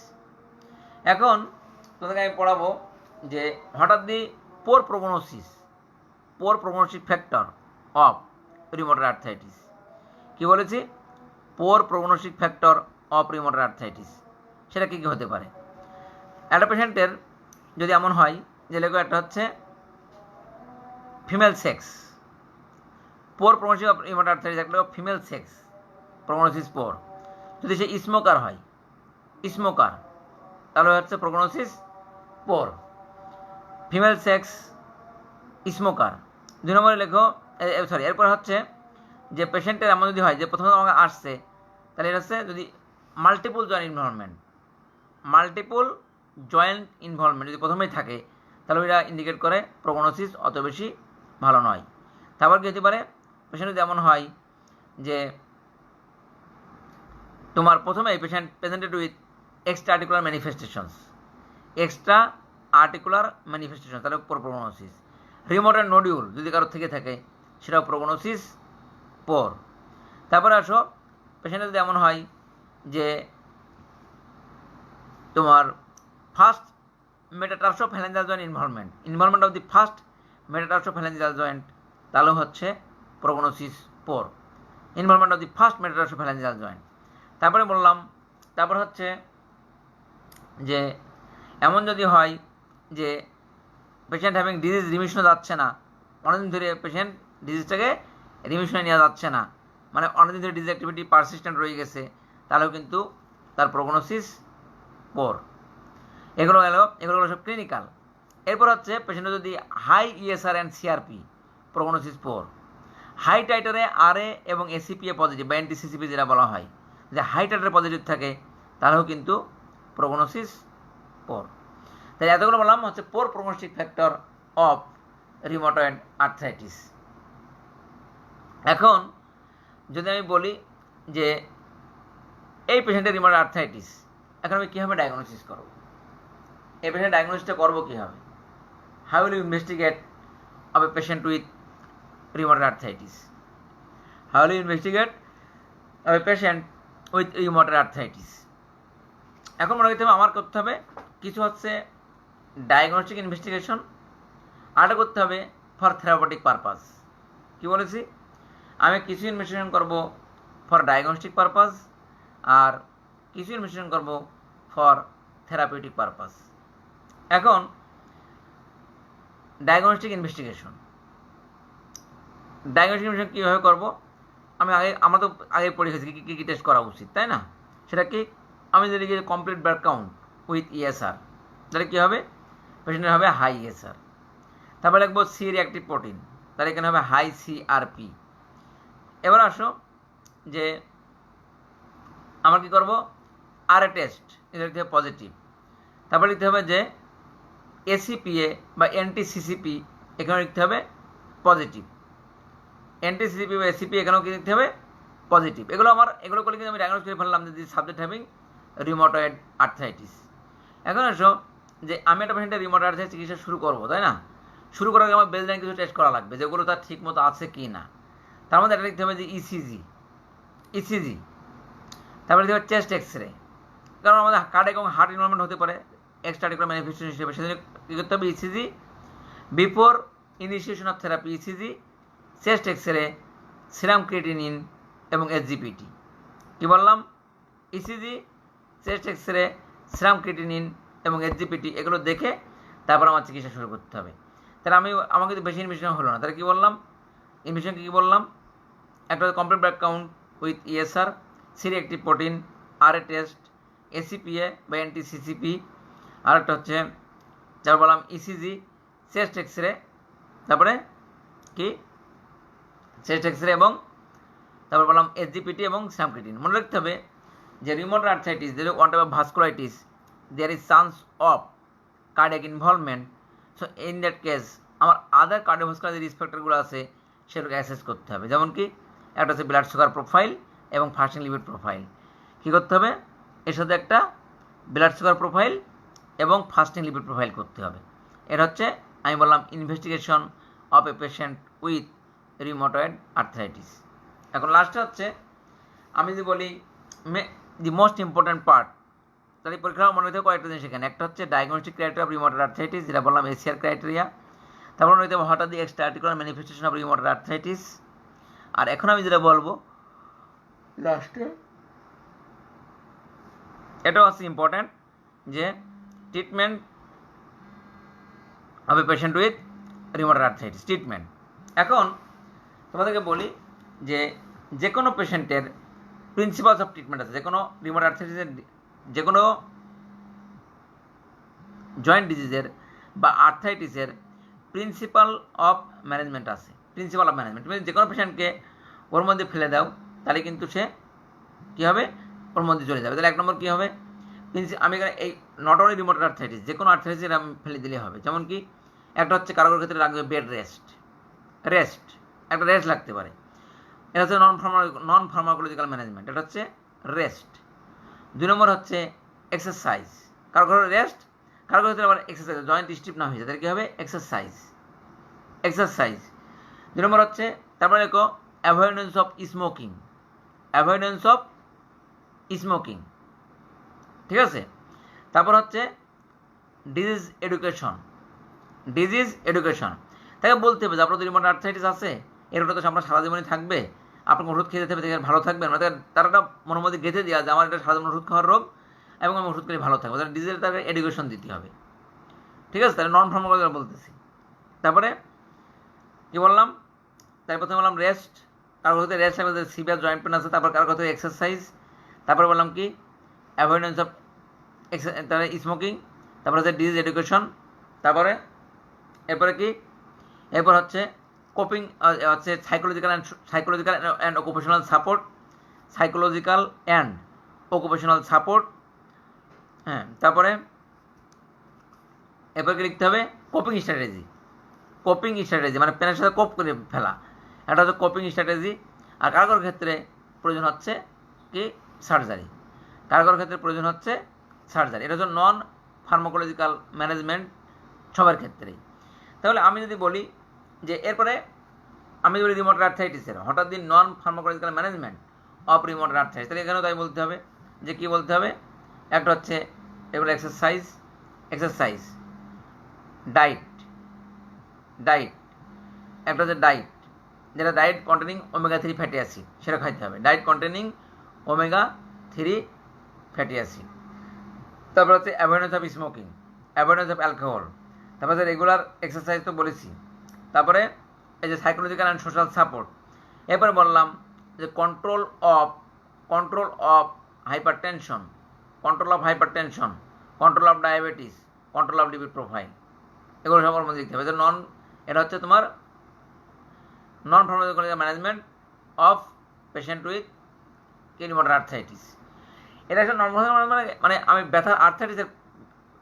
S1: এখন তোমাদেরকে আমি পড়াবো যে হঠাৎ the poor prognosis factor of rheumatoid arthritis. কী বলেছি? Poor prognosis factor of rheumatoid arthritis. সেটা কী কী হতে পারে? একটা পেশেন্টের যদি এমন হয় যে লেখো একটা হচ্ছে female sex, poor prognosis of rheumatoid arthritis একটা ফিমেল সেক্স প্রগনোসিস পোর। যদি সে স্মোকার হয়, তাহলে হচ্ছে prognosis poor. Female sex, smoker. 2 নম্বরে লেখো, এরপর হচ্ছে যে পেশেন্টের এমন যদি হয় যে প্রথমে আমাকে আসছে, তাহলে এটা হচ্ছে যদি মাল্টিপল জয়েন্ট ইনভলভমেন্ট যদি প্রথমেই থাকে, তাহলে এটা ইন্ডিকেট করে প্রগনোসিস অত বেশি ভালো নয়। তারপর কী হতে পারে? পেশেন্ট যদি এমন হয় যে তোমার প্রথমে patient presented with extra articular manifestation, তাহলে প্রগনোসিস। রিউমাটয়েড নোডিউল যদি কারোর থেকে থাকে, সেটাও প্রগনোসিস পোর। তারপরে আসো পেশেন্টের যদি এমন হয় যে তোমার first metatarsophalangeal joint involvement of the first metatarsophalangeal joint, তাহলেও হচ্ছে prognosis poor. Involvement of the first metatarsophalangeal joint. তারপরে বললাম, তারপর হচ্ছে যে এমন যদি হয় যে পেশেন্ট হ্যাভিং ডিজিজ রিমিশনে যাচ্ছে না, অনেকদিন ধরে পেশেন্ট ডিজিজটাকে রিমিশনে নেওয়া যাচ্ছে না, মানে অনেকদিন ধরে ডিজিজ অ্যাক্টিভিটি পারসিস্টেন্ট রয়ে গেছে, তাহলেও কিন্তু তার প্রগনোসিস পোর। এগুলো সব ক্লিনিক্যাল। এরপর হচ্ছে পেশেন্টের যদি high ESR and CRP, prognosis poor. High টাইটারে আরএ এবং এসিপিএ পজিটিভ বা এনটিসিসিপি যেটা বলা হয়, যে হাই টাইটারে পজিটিভ থাকে, তাহলেও কিন্তু প্রগনোসিস পোর। তাই এতগুলো বললাম হচ্ছে poor prognostic factor of rheumatoid arthritis. এখন যদি আমি বলি যে এই পেশেন্টের রিউমাটয়েড আর্থ্রাইটিস, এখন আমি কীভাবে ডায়াগনোসিস করব? এই পেশেন্ট ডায়াগনোসিসটা করবো কীভাবে? How will you investigate of a patient with rheumatoid arthritis? How will you investigate of a patient with rheumatoid arthritis? এখন মনে করতে হবে আমার করতে হবে কিছু হচ্ছে ডায়াগনস্টিক ইনভেস্টিগেশন, আরটা করতে হবে ফর থেরাপিউটিক পারপাস। কি বলেছি? আমি কিছু ইনভেস্টিগেশন করব ফর ডায়াগনস্টিক পারপাস, আর কিছু ইনভেস্টিগেশন করব ফর থেরাপিউটিক পারপাস। এখন ডায়াগনস্টিক ইনভেস্টিগেশন কীভাবে করব? আমরা তো আগে পড়ে গেছি কী টেস্ট করা উচিত, তাই না? সেটা কি? আমি যদি complete blood count with ESR, তাহলে কী হবে? পেশেন্টের হবে হাই ইএসআর। তারপরে লিখবো সি রিঅ্যাক্টিভ প্রোটিন, তাহলে এখানে হবে হাই সিআরপি। এবার আসো যে আমরা কী করবো? আরএ টেস্ট, এটা লিখতে হবে পজিটিভ। তারপরে লিখতে হবে যে এসিপিএ বা এনটিসিসিপি, এখানে লিখতে হবে পজিটিভ। এনটিসিসিপি বা এসিপি এখানেও কি লিখতে হবে? পজিটিভ। এগুলো করলে কিন্তু আমি ডায়াগনোস করে ফেললাম যে সাবজেক্ট হ্যাভিং রিউমাটয়েড আর্থ্রাইটিস। এখন আসো যে আমি একটা পেশেন্টের রিউমাটয়েড আর্থ্রাইটিস চিকিৎসা শুরু করবো, তাই না? শুরু করার আগে আমার বেসলাইন কিছু টেস্ট করা লাগবে, যেগুলো তার ঠিক মতো আছে কি না। তার মধ্যে একটা লিখতে হবে যে ইসিজি। তারপরে লিখতে হবে চেস্ট এক্সরে, কারণ আমাদের কার্ডিয়াক এবং হার্ট ইনভলভমেন্ট হতে পারে এক্সট্রা আর্টিকুলার ম্যানিফেস্টেশন হিসেবে। সেজন্য কী করতে হবে? ECG before initiation of therapy, ECG, chest x-ray, serum creatinine এবং এসজিপিটি। কী বললাম? ECG, chest x-ray, serum creatinine এবং এসজিপিটি, এগুলো দেখে তারপর আমার চিকিৎসা শুরু করতে হবে। তাহলে আমাকে তো বেশি ইনভেস্টিগেশন হলো না, তাহলে কী বললাম? ইনভেস্টিগেশন কী বললাম? একটা complete blood count with ESR, C reactive protein, RA test, ACPA বা এনটিসিসিপি, আরেকটা হচ্ছে তারপর বললাম ইসিজি, চেস্ট এক্সরে, তারপরে কি চেস্ট এক্সরে এবং তারপর বললাম এসজিপিটি এবং স্যামক্রিটিন। মনে রাখতে হবে যে রিউমাটয়েড আর্থ্রাইটিস দের one type of vasculitis, there is chance of cardiac involvement. So in that case আমার আদার কার্ডিওভাস্কুলার যে রিস্ক ফ্যাক্টরগুলো আছে সেগুলোকে অ্যাসেস করতে হবে। যেমন কি একটা হচ্ছে ব্লাড সুগার প্রোফাইল এবং ফাস্টিং লিপিড প্রোফাইল। কী করতে হবে? এর সাথে একটা ব্লাড সুগার প্রোফাইল এবং ফাস্টিং লিপিড প্রোফাইল করতে হবে। এটা হচ্ছে আমি বললাম investigation of a patient with rheumatoid arthritis. এখন লাস্টে হচ্ছে আমি যদি বলি দি মোস্ট ইম্পর্ট্যান্ট পার্ট, তাহলে পরীক্ষা মনে হতে কয়েকটা জিনিস এখানে। একটা হচ্ছে diagnostic criteria of rheumatoid arthritis, যেটা বললাম এসিআর ক্রাইটেরিয়া। তারপর মনে হতে what are the extra articular manifestation of rheumatoid arthritis. আর এখন আমি যেটা বলবো লাস্টে, এটাও হচ্ছে ইম্পর্ট্যান্ট, যে treatment of a patient with rheumatoid arthritis, treatment. এখন তোমাদেরকে বলি যে কোনো পেশেন্টের প্রিন্সিপালস অফ ট্রিটমেন্ট আছে। যে কোনো রিউমাটয়েড আর্থ্রাইটিসের, যে কোনো জয়েন্ট ডিজিজের বা আর্থ্রাইটিসের প্রিন্সিপাল অফ ম্যানেজমেন্ট আছে। প্রিন্সিপাল অফ ম্যানেজমেন্ট মানে যে কোনো পেশেন্টকে ওর মধ্যে ফেলে দাও তাহলে কিন্তু সে কী হবে, ওর মধ্যে চলে যাবে। তাহলে এক নম্বর কী হবে, আমি এখানে এই নট অনলি রিউমাটয়েড আর্থ্রাইটিস, যে কোনো আর্থ্রাইটিসের আমি ফেলে দিলে হবে। যেমন কি একটা হচ্ছে কারোর ক্ষেত্রে লাগবে বেড রেস্ট, একটা রেস্ট লাগতে পারে। এটা হচ্ছে নন ফার্মাকোলজিক্যাল ম্যানেজমেন্ট, এটা হচ্ছে রেস্ট। 2 নম্বর হচ্ছে এক্সারসাইজ, কারো কারো রেস্ট, কারো ক্ষেত্রে আবার এক্সারসাইজ, জয়েন্ট স্টিফ না হয়ে যায় তাহলে কী হবে, এক্সারসাইজ। 2 নম্বর হচ্ছে তারপরে দেখো অ্যাভয়েডেন্স অফ স্মোকিং, ঠিক আছে। তারপর হচ্ছে ডিজিজ এডুকেশন। তাকে বলতে হবে যে আপনার যদি রিউমাটয়েড আর্থ্রাইটিস আছে, এর ওটা তো আমরা সারা জীবনই থাকবে, আপনাকে ওষুধ খেতে হবে, দেখে ভালো থাকবেন। মানে তার একটা মনের মধ্যে গেঁথে দেওয়া যে আমার এটা সারা জীবন ওষুধ খাওয়ার রোগ এবং আমি ওষুধ খেলে ভালো থাকবো, তাহলে ডিজিজের তাকে এডুকেশন দিতে হবে, ঠিক আছে। তাহলে নন ফার্মাকোলজিক্যাল বলতেছি। তারপরে কী বললাম, তাই প্রথমে বললাম রেস্ট, কারোর ক্ষেত্রে রেস্ট লাগবে, সিভিয়ার জয়েন্ট পেন আছে। তারপর কারোর ক্ষেত্রে এক্সারসাইজ। তারপরে বললাম কি অ্যাভয়েডেন্স অফ তারপরে স্মোকিং। তারপরে হচ্ছে ডিজিজ এডুকেশন। তারপরে এরপরে কি, এরপর হচ্ছে কোপিং, হচ্ছে সাইকোলজিক্যাল অ্যান্ড অকুপেশনাল সাপোর্ট, হ্যাঁ। তারপরে এরপর কি লিখতে হবে, কোপিং স্ট্র্যাটেজি, মানে পেনের সাথে কোপ করে ফেলা, এটা হচ্ছে কোপিং স্ট্র্যাটেজি। আর কারোর ক্ষেত্রে প্রয়োজন হচ্ছে কি সার্জারি, এটা হচ্ছে নন ফার্মাকোলজিক্যাল ম্যানেজমেন্ট সবার ক্ষেত্রেই। তাহলে আমি যদি বলি যে এরপরে আমি বলি রিউমাটয়েড আর্থ্রাইটিসের হঠাৎ দিন non pharmacological management of rheumatoid arthritis, তাহলে এখানেও তাই বলতে হবে যে কী বলতে হবে, একটা হচ্ছে এগুলো এক্সারসাইজ, ডায়েট, একটা হচ্ছে ডায়েট, যেটা diet containing omega 3 fatty acid, সেটা খাইতে হবে, diet containing omega 3 fatty acid. তারপর হচ্ছে avoidance of smoking, avoidance of alcohol. তারপর হচ্ছে রেগুলার এক্সারসাইজ তো বলেছি। তারপরে এই যে সাইকোলজিক্যাল অ্যান্ড সোশ্যাল সাপোর্ট। এরপরে বললাম যে control of hypertension, control of diabetes, control of lipid profile, এগুলো সবার মধ্যে দিতে হবে। এটা হচ্ছে তোমার non pharmacological management of patient with rheumatoid arthritis. এটা একটা নন ফার্মাকোলজিক্যাল মানে আমি ব্যথা আর্থ্রাইটিসের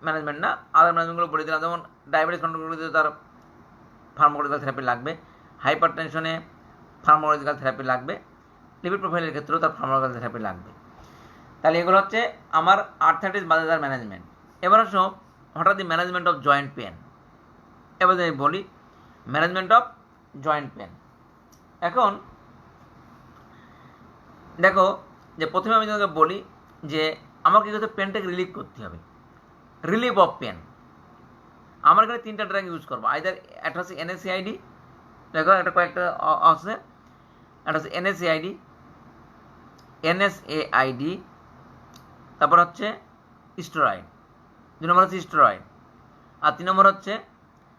S1: ম্যানেজমেন্ট না, আদার ম্যানেজমেন্টগুলো বলে দিলাম। যেমন ডায়াবেটিস কন্ট্রোল করতে তার ফার্মাকোলজিক্যাল থেরাপি লাগবে, হাইপার টেনশনে ফার্মাকোলজিক্যাল থেরাপি লাগবে, লিপিড প্রোফাইলের ক্ষেত্রেও তার ফার্মাকোলজিক্যাল থেরাপি লাগবে। তাহলে এগুলো হচ্ছে আমার আর্থ্রাইটিস বাদে তার ম্যানেজমেন্ট। এবার আসো হঠাৎ ম্যানেজমেন্ট অফ জয়েন্ট পেন। এবার যদি বলি ম্যানেজমেন্ট অফ জয়েন্ট পেন, এখন দেখো যে প্রথমে আমি তোমাকে বলি যে আমাকে কিন্তু পেনটাকে রিলিভ করতে হবে, রিলিভ অফ পেন। আমার এখানে 3টা ড্রাগ ইউজ করবো, আইদার একটা হচ্ছে NSAID, দেখো একটা কয়েকটা আছে, একটা হচ্ছে NSAID, তারপর হচ্ছে স্টেরয়েড, 2 নম্বর হচ্ছে স্টেরয়েড, আর 3 নম্বর হচ্ছে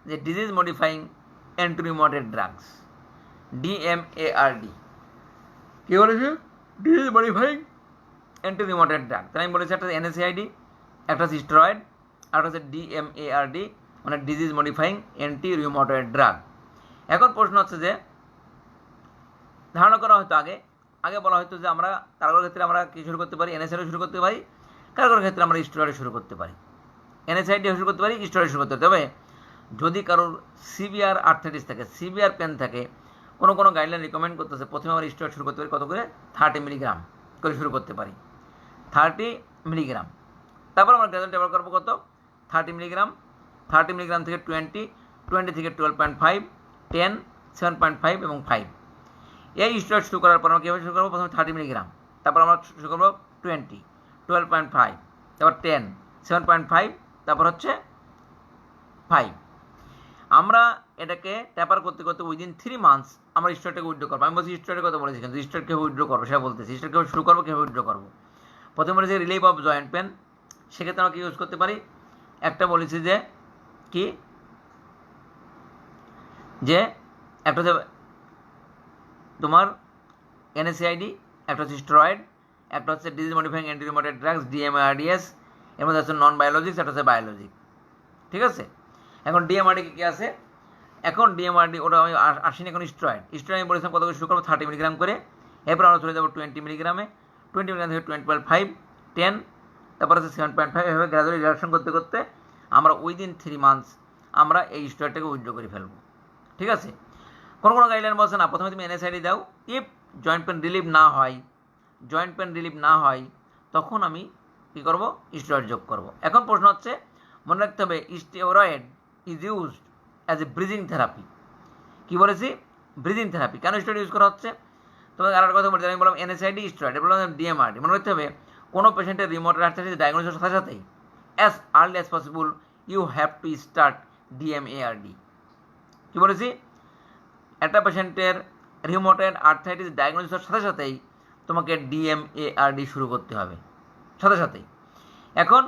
S1: যে disease modifying anti rheumatoid drugs, DMARD। কী বলেছে? Disease modifying anti rheumatoid drug. তাই আমি বলেছি একটা NSAID, একটা হচ্ছে স্টেরয়েড, আর হচ্ছে DMARD, মানে disease modifying anti rheumatoid drug. এখন প্রশ্ন হচ্ছে যে ধারণা করা হয়তো আগে বলা হয়তো যে আমরা কারোর ক্ষেত্রে আমরা কি শুরু করতে পারি, NSAID শুরু করতে পারি, কারোর ক্ষেত্রে আমরা স্টেরয়েড শুরু করতে পারি, NSAID শুরু করতে পারি, স্টেরয়েড শুরু করতে পারি। তবে যদি কারোর সিভিয়ার আর্থ্রাইটিস থাকে, সিভিয়ার পেন থাকে, কোনো গাইডলাইন রিকমেন্ড করতেছে প্রথমে আমরা স্টেরয়েড শুরু করতে পারি কত করে, 30 মিলিগ্রাম করে শুরু করতে পারি, 30 মিলিগ্রাম। তারপর আমরা গ্রাজুয়াল ট্যাবলেট করবো কত, 30 মিলিগ্রাম, 30 মিলিগ্রাম থেকে 20 থেকে 12.5, 10, 7.5 এবং 5। এই স্টেরয়েড শুরু করার পর আমরা কীভাবে শুরু করবো, প্রথমে 30 মিলিগ্রাম, তারপর আমরা শুরু করবো 20, 12.5, তারপর 10, 7.5, তারপর হচ্ছে 5। আমরা এটাকে ট্যাপার করতে করতে উইদিন 3 মান্থস আমরা স্টেরয়েডটাকে উইথড্র করবো। আমি বলছি স্টেরয়েডের কথা বলেছি, কিন্তু স্টেরয়েড কীভাবে উইথড্র করবো সেটা বলতেছি। স্টেরয়েড কীভাবে শুরু করবো, কীভাবে উইথড্র করবো। প্রথমে বলেছি রিলিফ অফ জয়েন্ট পেন, সেক্ষেত্রে আমরা কি ইউজ করতে পারি, একটা বলেছি যে কি, যে একটা হচ্ছে তোমার NSAID, একটা হচ্ছে স্টেরয়েড, একটা হচ্ছে disease modifying anti rheumatoid drugs DMARDS, এর মধ্যে হচ্ছে নন বায়োলজিক্স, একটা হচ্ছে বায়োলজিক। ঠিক আছে, এখন DMARD কি আছে, এখন DMARD ওটা আমি আসিনি, এখন স্টেরয়েড আমি বলেছিলাম কত করে শুরু করবো, 30 মিলিগ্রাম করে। এরপর আমরা চলে যাবো 20 মিলিগ্রামে, 20 মিলিগ্রাম থেকে 12.5, 10, তারপর হচ্ছে 7.5। এভাবে গ্রাজুয়ালি রিডাকশন করতে করতে আমরা উইদিন 3 মান্থস আমরা এই স্টেরয়েডটাকে উইথড্র করে ফেলবো। ঠিক আছে, কোনো গাইডলাইন বলছে না প্রথমে তুমি NSAID দাও, ইফ জয়েন্ট পেন রিলিভ না হয় তখন আমি কী করবো, স্টেরয়েড যোগ করবো। এখন প্রশ্ন হচ্ছে মনে রাখতে হবে steroid is used as a bridging therapy. কী বলেছি, ব্রিজিং থেরাপি। কেন স্টেরয়েড ইউজ করা হচ্ছে, তোমাকে আর একটা কথা বলছি, আমি বললাম NSAID স্টেরয়েড, বললাম DMARD। মনে রাখতে হবে কোনো পেশেন্টের রিউমাটয়েড আর্থ্রাইটিস ডায়াগনোসিসের সাথে সাথেই as early as possible you have to start DMARD। কী বলেছি, একটা পেশেন্টের রিউমাটয়েড আর্থ্রাইটিস ডায়াগনোসিসের সাথে সাথেই তোমাকে DMARD শুরু করতে হবে, সাথে সাথেই। এখন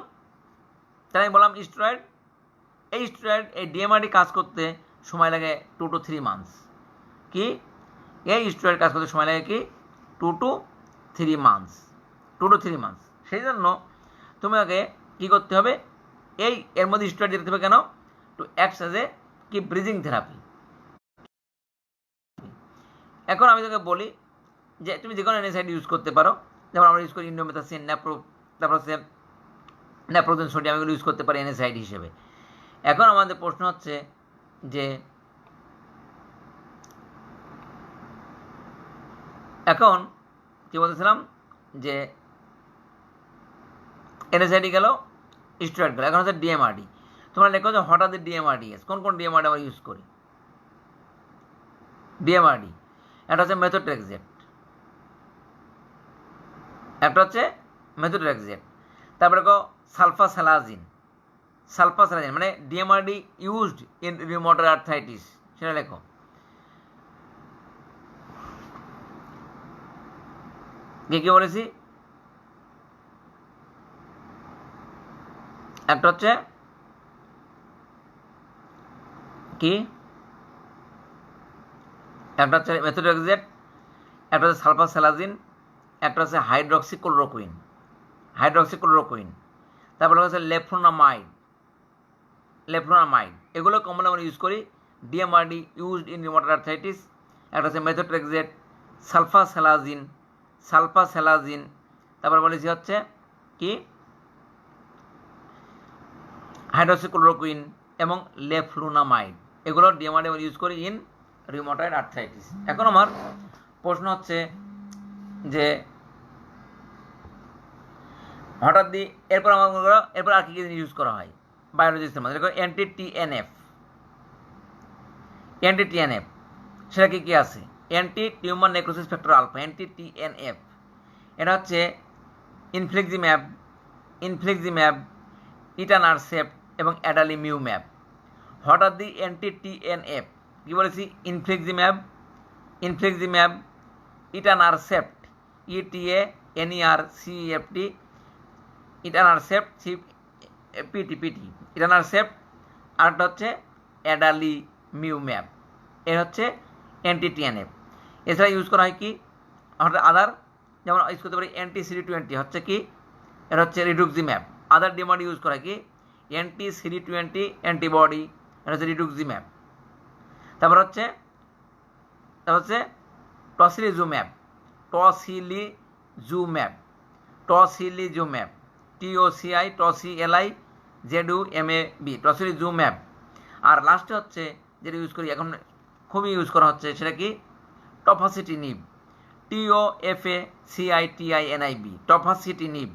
S1: তাই আমি বললাম স্টেরয়েড, এই DMARD কাজ করতে সময় লাগে 2 to 3 মান্থস। কি, এই স্টেরয়েড কাজ করতে সময় লাগে কি, 2 to 3 মান্থস। সেই জন্য তোমাকে কী করতে হবে, এর মধ্যে স্টেরয়েড দিতে হবে। কেন, টু অ্যাক্ট অ্যাজ এ কি ব্রিজিং থেরাপি। এখন আমি তোকে বলি যে তুমি যে কোনো NSAID ইউজ করতে পারো, যেমন আমরা ইউজ করি ইন্ডোমেথাসিন, তারপর হচ্ছে ন্যাপ্রোজেন সোডিয়াম, এগুলো ইউজ করতে পারি NSAID হিসেবে। এখন আমাদের প্রশ্ন হচ্ছে যে এখন কী বলতেছিলাম, যে NSAID গেল, স্টেরয়েড গেল, এখন হচ্ছে DMARD। তোমরা লেখো যে হোয়াট আর দ্য DMARDs, কোন DMARD আমরা ইউজ করি। DMARD একটা হচ্ছে মেথোট্রেক্সেট, তারপরে সালফাসালাজিন, মানে DMARD used in rheumatoid arthritis, সেটা লেখো। কি বলেছি, একটা হচ্ছে কি, একটা হচ্ছে মেথোট্রেক্সেট, একটা হচ্ছে সালফাসালাজিন, একটা হচ্ছে হাইড্রক্সিক্লোরোকুইন, তারপরে হচ্ছে লেফ্লোনামাইড। এগুলো কমন আমরা ইউজ করি। DMARD used in rheumatoid arthritis, একটা হচ্ছে মেথোট্রেক্সেট, সালফাসালাজিন, তারপর বলেছি হচ্ছে কি হাইড্রক্সিক্লোরোকুইন এবং লেফ্লুনামাইড। এগুলো DMARD আমরা ইউজ করি ইন রিউমাটয়েড আর্থ্রাইটিস। এখন আমার প্রশ্ন হচ্ছে যে হঠাৎ দিয়ে এরপর আর কি ইউজ করা হয় বায়োলজিস্টের মধ্যে, দেখো অ্যান্টি TNF, সেটা কি আছে, anti tumour necrosis factor alpha, anti TNF। এটা হচ্ছে ইনফ্লিক্সিম্যাব, ইটানারসেপ্ট এবং অ্যাডালিমিউম্যাব। হঠাৎ দি অ্যান্টি TNF কি বলেছি, ইনফ্লিক্সিম্যাব, ইটানারসেপ্ট, ETANERCEPT, ইটানারসেপ্ট ইটানারসেপ্ট, আরেকটা হচ্ছে অ্যাডালিমিউম্যাব। এর হচ্ছে অ্যান্টি TNF। এছাড়া ইউজ করা হয় কি আদার, যেমন ইউজ করতে পারি অ্যান্টি CD20, হচ্ছে কি এটা হচ্ছে রিডুক্সিম্যাব। আদার DMARD ইউজ করা হয় কি anti-CD20 অ্যান্টিবডি, এটা হচ্ছে রিটুক্সিম্যাব। তারপর হচ্ছে টসিলিজুম্যাব, TOCI টসিএলআই ZUMAB, টসিলিজুম্যাব। আর লাস্টে হচ্ছে যেটা ইউজ করি এখন খুবই ইউজ করা হচ্ছে সেটা কি টফাসিটিনিব, TOFACITINIB, টফাসিটিনিব,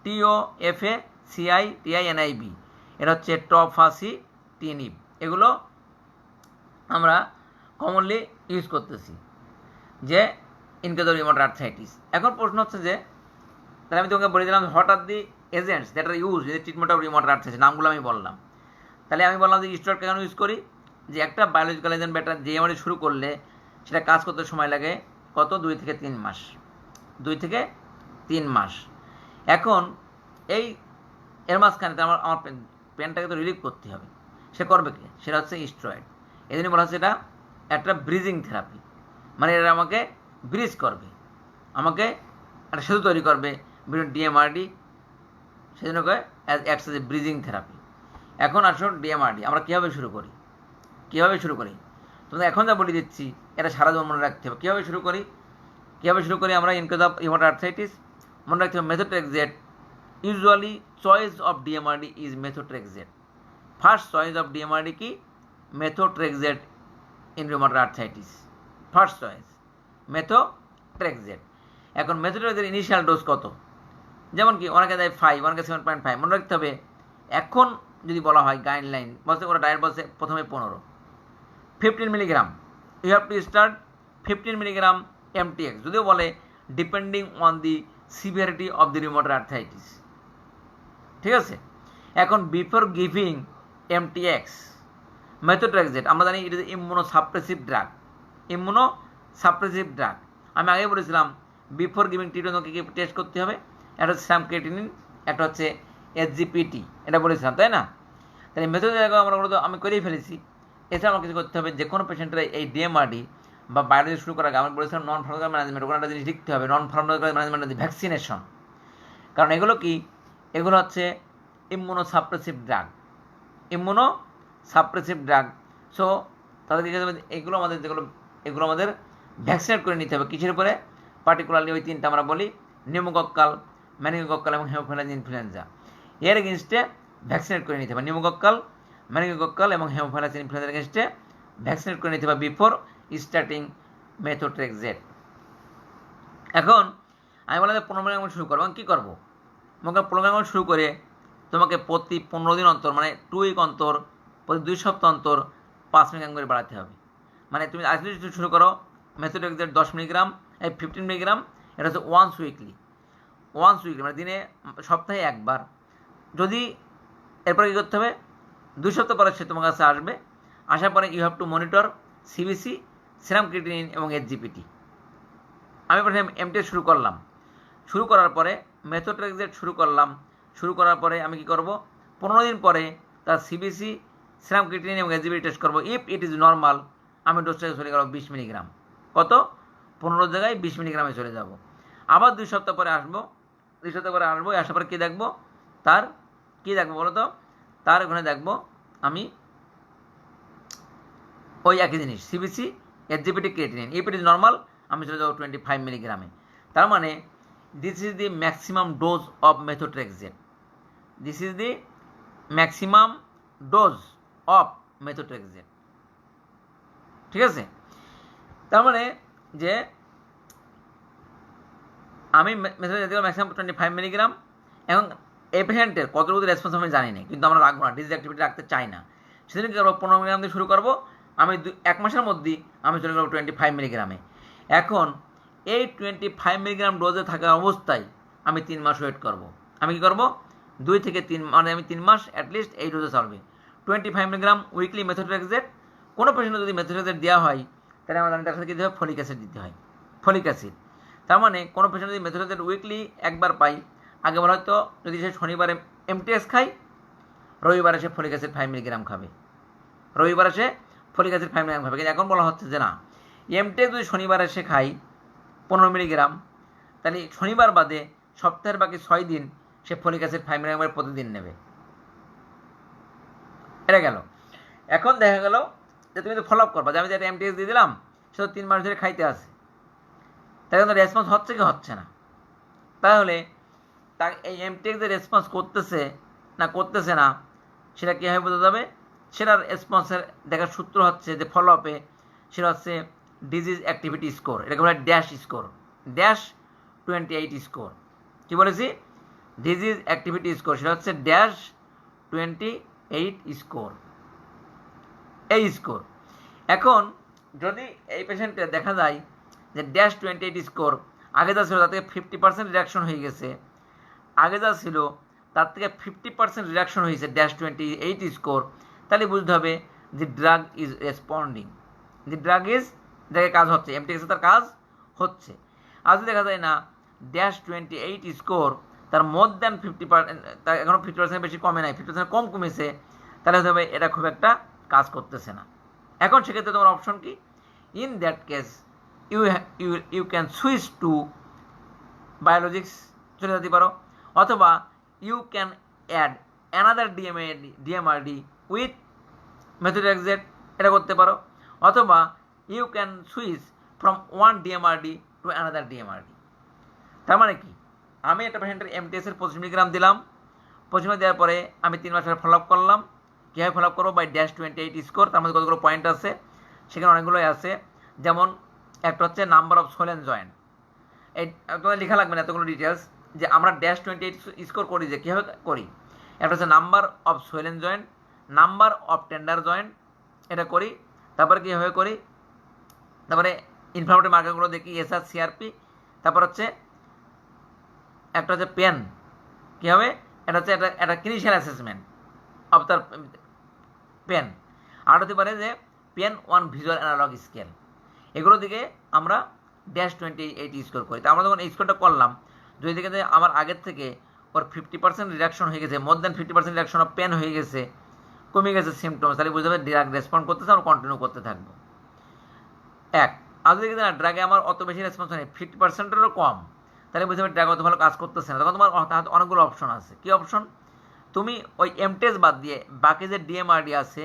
S1: TOFACITINIB, এটা হচ্ছে টফাসিটিনিব। এগুলো আমরা কমনলি ইউজ করতেছি যে in case of rheumatoid arthritis. এখন প্রশ্ন হচ্ছে যে তাহলে আমি তোমাকে বলে দিলাম what are the agents that are use in the treatment of rheumatoid arthritis, নামগুলো আমি বললাম। তাহলে আমি বললাম যে স্টেরয়েড কেন ইউজ করি, যে একটা বায়োলজিক্যাল এজেন্ট বা একটা জিএমআরডি শুরু করলে সেটা কাজ করতে সময় লাগে কত, 2 থেকে 3 মাস, 2 থেকে 3 মাস। এখন এর মাঝখানে আমার পেনটাকে তো রিলিভ করতে হবে, সে করবে কি, সেটা হচ্ছে স্টেরয়েড। এই জন্য বলা হচ্ছে এটা একটা ব্রিজিং থেরাপি, মানে এরা আমাকে ব্রিজ করবে, আমাকে একটা সেতু তৈরি করবে বিভিন্ন ডিএমআরডি, সেজন্য acts as a bridging therapy. এখন আসুন ডিএমআরডি আমরা কীভাবে শুরু করি, তোমাদের এখন যা বলে দিচ্ছি এটা সারা জীবন মনে রাখতে হবে। কীভাবে শুরু করি আমরা in case of rheumatoid arthritis, মনে রাখতে হবে methotrexate. Usually choice of DMARD is methotrexate. First choice of DMARD কি, methotrexate in rheumatoid arthritis, first choice methotrexate. এখন মেথোট্রেক্সেটের ইনিশিয়াল ডোজ কত, যেমন কি অনেকে দেয় 5, অনেকে 7.5। মনে রাখতে হবে এখন যদি বলা হয় গাইডলাইন বলছে, ওরা ডায়েট বলছে প্রথমে 15 milligram, you have to start 15 milligram MTX, যদিও বলে depending on the severity of the rheumatoid arthritis, ঠিক আছে। এখন বিফোর গিভিং MTX মেথোট্রেক্সেট আমরা জানি ইট ইজ ইমিউনোসাপ্রেসিভ ড্রাগ। আমি আগে বলেছিলাম বিফোর গিভিং ট্রিটমেন্ট কি টেস্ট করতে হবে, একটা হচ্ছে স্যাম ক্রিয়েটিনিন, একটা হচ্ছে SGPT, এটা বলেছিলাম তাই না। তাহলে মেথোট্রেক্সেট আমি করেই ফেলেছি। এছাড়া আমার কিছু করতে হবে, যে কোনো পেশেন্টের এই ডিএমআরডি বা বায়োলজি শুরু করার আগে আমি বলেছিলাম নন ফার্মাকোলজিক্যাল ম্যানেজমেন্ট, ওখানে একটা জিনিস লিখতে হবে, নন ফার্মাকোলজিক্যাল ম্যানেজমেন্ট ভ্যাকসিনেশন। কারণ এগুলো কি, এগুলো হচ্ছে ইমিউনোসাপ্রেসিভ ড্রাগ। সো তাদেরকে এগুলো আমাদের ভ্যাকসিনেট করে নিতে হবে। কিসের উপরে, পার্টিকুলারলি ওই 3টা আমরা বলি, নিউমোকক্কাল, মেনিঙ্গোকক্কাল এবং হেমোফিলাস ইনফ্লুয়েঞ্জা। এর এগেনস্টে ভ্যাকসিনেট করে নিতে হবে, নিউমোকক্কাল, মেনিঙ্গোকক্কাল এবং হেমোফিলাস ইনফ্লুয়েঞ্জার এগেনস্টে ভ্যাকসিনেট করে নিতে হবে বিফোর স্টার্টিং মেথোট্রেক্সেট। এখন আমি বললাম যে 15 মিলিগ্রাম শুরু করবো, কী করবো, মনে 15 মিলিগ্রাম শুরু করে তোমাকে প্রতি 15 দিন অন্তর, মানে 2 উইক অন্তর, প্রতি 2 সপ্তাহ অন্তর 5 মিলিগ্রাম করে বাড়াতে হবে। মানে তুমি আজকে শুরু করো মেথোট্রেক্সেট 10 মিলিগ্রাম, 15 মিলিগ্রাম, এটা হচ্ছে ওয়ান্স উইকলি, মানে দিনে সপ্তাহে একবার। যদি এরপরে কী করতে হবে, 2 সপ্তাহ পরে সে তোমার কাছে আসবে, আসার পরে you have to monitor CBC, serum creatinine এবং SGPT। আমি প্রথমে MTX শুরু করার পরে মেথোট্রেক্সেট শুরু করার পরে আমি কি করব, 15 দিন পরে তার CBC, সেরাম ক্রিয়েটিনিন এবং SGPT টেস্ট করবো। ইফ ইট ইজ নর্মাল আমি ডোজটাকে চলে গেল 20 মিলিগ্রাম, কত, 15 জায়গায় 20 মিলিগ্রামে চলে যাব। আবার 2 সপ্তাহ পরে আসবো, আসার পরে কী দেখবো, বলো তো, তার ওখানে দেখবো আমি ওই একই জিনিস CBC, SGPT, creatinine. If it is normal আমি চলে যাবো 25 মিলিগ্রামে। তার মানে this is the maximum dose of methotrexate, ঠিক আছে। তার মানে যে আমি মেথোট্রেক্সেট ম্যাক্সিমাম 25 মিলিগ্রাম। এখন এই পেশেন্টের কতটুকু রেসপন্স আমি জানি না, কিন্তু আমরা রাখবো না, ডিজিজ অ্যাক্টিভিটি রাখতে চাই না। সেদিন কী করবো, 15 মিলিগ্রাম দিয়ে শুরু করবো, আমি 1 মাসের মধ্যেই আমি চলে গেলাম 25 মিলিগ্রামে। এখন এই 25 মিলিগ্রাম ডোজে থাকা অবস্থায় আমি 3 মাস ওয়েট করবো। আমি কী করবো, 2 থেকে 3 মানে আমি 3 মাস অ্যাটলিস্ট এই ডোজে চলবে 25 মিলিগ্রাম উইকলি মেথোট্রেক্সেট। কোনো পেশেন্টে যদি মেথোট্রেক্সেট দেওয়া হয় তাহলে আমার তার সাথে কী দিতে হয়, ফলিক অ্যাসিড দিতে হয়, ফলিক অ্যাসিড। তার মানে কোনো পেশেন্ট যদি মেথোট্রেক্সেট উইকলি একবার পাই, আগে বলা হয়তো যদি সে শনিবারে MTX খায়, রবিবারে সে ফলিক অ্যাসিড 5 মিলিগ্রাম খাবে, কিন্তু এখন বলা হচ্ছে যে না, MTX যদি শনিবারে সে খাই 15 মিলিগ্রাম, তাহলে শনিবার বাদে সপ্তাহের বাকি 6 দিন সে ফলিক অ্যাসিড 5 মিলিগ্রাম প্রতিদিন নেবে। এটা গেল। এখন দেখা গেল যে তুমি তো ফলো আপ করবা, যে আমি যে একটা এমটিএস দিয়ে দিলাম, সে তো 3 মাস ধরে খাইতে আছে, তাই কিন্তু রেসপন্স হচ্ছে কি হচ্ছে না। তাহলে তা এই এমটিএক্স যে রেসপন্স করতেছে না সেটা কীভাবে বোঝা যাবে? সেটার রেসপন্সের দেখার সূত্র হচ্ছে যে ফলো আপে, সেটা হচ্ছে ডিজিজ অ্যাক্টিভিটি স্কোর, এটাকে বলে ড্যাশ স্কোর, ড্যাশ 28 স্কোর। কী বলেছি? ডিজিজ অ্যাক্টিভিটি স্কোর, সেটা হচ্ছে ড্যাশ 28 স্কোর, এই স্কোর। এখন যদি এই পেশেন্টের দেখা যায় যে ড্যাশ 28 স্কোর, আগে যা ছিল তার থেকে 50% রিডাকশন হয়ে গেছে, আগে যা ছিল তার থেকে 50% রিডাকশন হয়েছে ড্যাশ 28 স্কোর, তাহলে বুঝতে হবে যে ড্রাগ ইজ রেসপন্ডিং, যে ড্রাগের কাজ হচ্ছে, এমটিএক্সে তার কাজ হচ্ছে। আর যদি দেখা যায় না ড্যাশ 28 স্কোর তার মোর দ্যান 50%, তার এখনও 50% বেশি কমে নাই, 50% কম কমেছে, তাহলে হতে হবে এটা খুব একটা কাজ করতেছে না। এখন সেক্ষেত্রে তোমার অপশন কি? In that case you can switch to biologics চলে যেতে পারো, অথবা you can add another DMARD with methotrexate, এটা করতে পারো, অথবা you can switch from one DMARD to another DMARD. তার মানে কি? আমি একটা পেশেন্টের এমটিএসের 25 মিলিগ্রাম দিলাম, 25 মিলি দেওয়ার পরে আমি 3 মাসের ফলো আপ করলাম। কীভাবে ফলো আপ করবো? By DAS 28 score. তার মধ্যে কতগুলো পয়েন্ট আছে, সেখানে অনেকগুলোই আছে। যেমন একটা হচ্ছে নাম্বার অফ সোলেন জয়েন্ট, এই তোমাদের লেখা লাগবে না এতগুলো ডিটেলস, যে আমরা ড্যাশ 28 স্কোর করি যে কীভাবে করি। একটা হচ্ছে number of সোলেন joint, number of tender joint, এটা করি। তারপরে কীভাবে করি? তারপরে ইনফ্লামেটরি মার্কারগুলো দেখি, এসআর সিআরপি। তারপর হচ্ছে একটা হচ্ছে পেন, কী হবে? এটা হচ্ছে একটা ক্লিনিশিয়াল অ্যাসেসমেন্ট অফ তার পেন। আর হতে পারে যে পেন 1 ভিজুয়াল অ্যানালগ স্কেল। এগুলো দিকে আমরা ড্যাশ 28 স্কোর করি। তা আমরা যখন এই স্কোরটা করলাম, যদি দেখে যে আমার আগের থেকে ওর 50% রিডাকশন হয়ে গেছে, more than 50% reduction of pain হয়ে গেছে, কমে গেছে সিমটমস, তাহলে বুঝতে হবে ড্রাগ রেসপন্ড করতেছে, আমরা কন্টিনিউ করতে থাকবো। এক, আর যদি দেখে না ড্রাগে আমার অত বেশি রেসপন্স নেই, 50%-এরও কম, তাহলে বুঝতে হবে ড্রাগ অত ভালো কাজ করতেছে না। তখন তোমার হাতে অনেকগুলো অপশন আছে। কী অপশন? তুমি ওই এমটেস বাদ দিয়ে বাকি যে ডিএমআরডি আছে,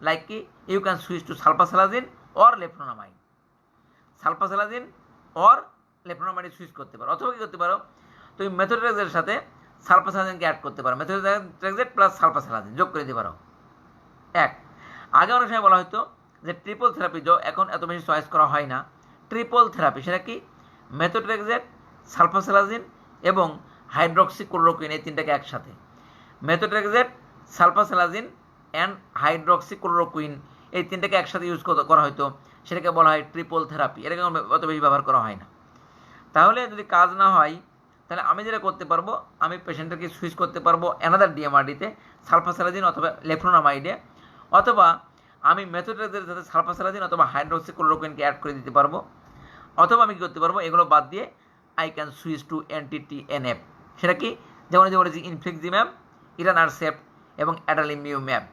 S1: লাইক কি, you can switch to sulfasalazine or leflunomide, sulfasalazine or leflunomide switch করতে পারো। অথবা কী করতে পারো? তুমি মেথোট্রেক্সের সাথে সালফাসালাজিনকে অ্যাড করতে পারো, মেথোট্রেক্সেট প্লাস সালফাসালাজিন যোগ করে দিতে পারো। এক, আগে অনেক সময় বলা হতো যে ট্রিপল থেরাপি, এখন এত বেশি চয়েস করা হয় না। ট্রিপল থেরাপি সেটা কি? মেথোট্রেক্সেট, সালফাসালাজিন এবং হাইড্রক্সিক্লোরোকুইন, এই তিনটাকে একসাথে, মেথোট্রেক্সেট, সালফাসালাজিন অ্যান্ড হাইড্রক্সিক্লোরোকুইন, এই তিনটাকে একসাথে ইউজ করা হয়তো, সেটাকে বলা হয় ট্রিপল থেরাপি। এটাকে অত বেশি ব্যবহার করা হয় না। তাহলে যদি কাজ না হয়, তাহলে আমি যেটা করতে পারবো, আমি পেশেন্টকে সুইচ করতে পারবো অ্যানাদার ডিএমআরডিতে, সালফাসালাজিন অথবা লেফনোনামাইডে, অথবা আমি মেথোট্রেক্সের সাথে সালফাসালাজিন অথবা হাইড্রক্সিক্লোরোকুইনকে অ্যাড করে দিতে পারবো, অথবা আমি কী করতে পারবো, এগুলো বাদ দিয়ে I can switch to NTTNF। সেটা কি? যেমন যে বলেছি ইনফ্লিক্সিম্যাব, ইরানারসেপ্ট এবং অ্যাডালিমিউম্যাব।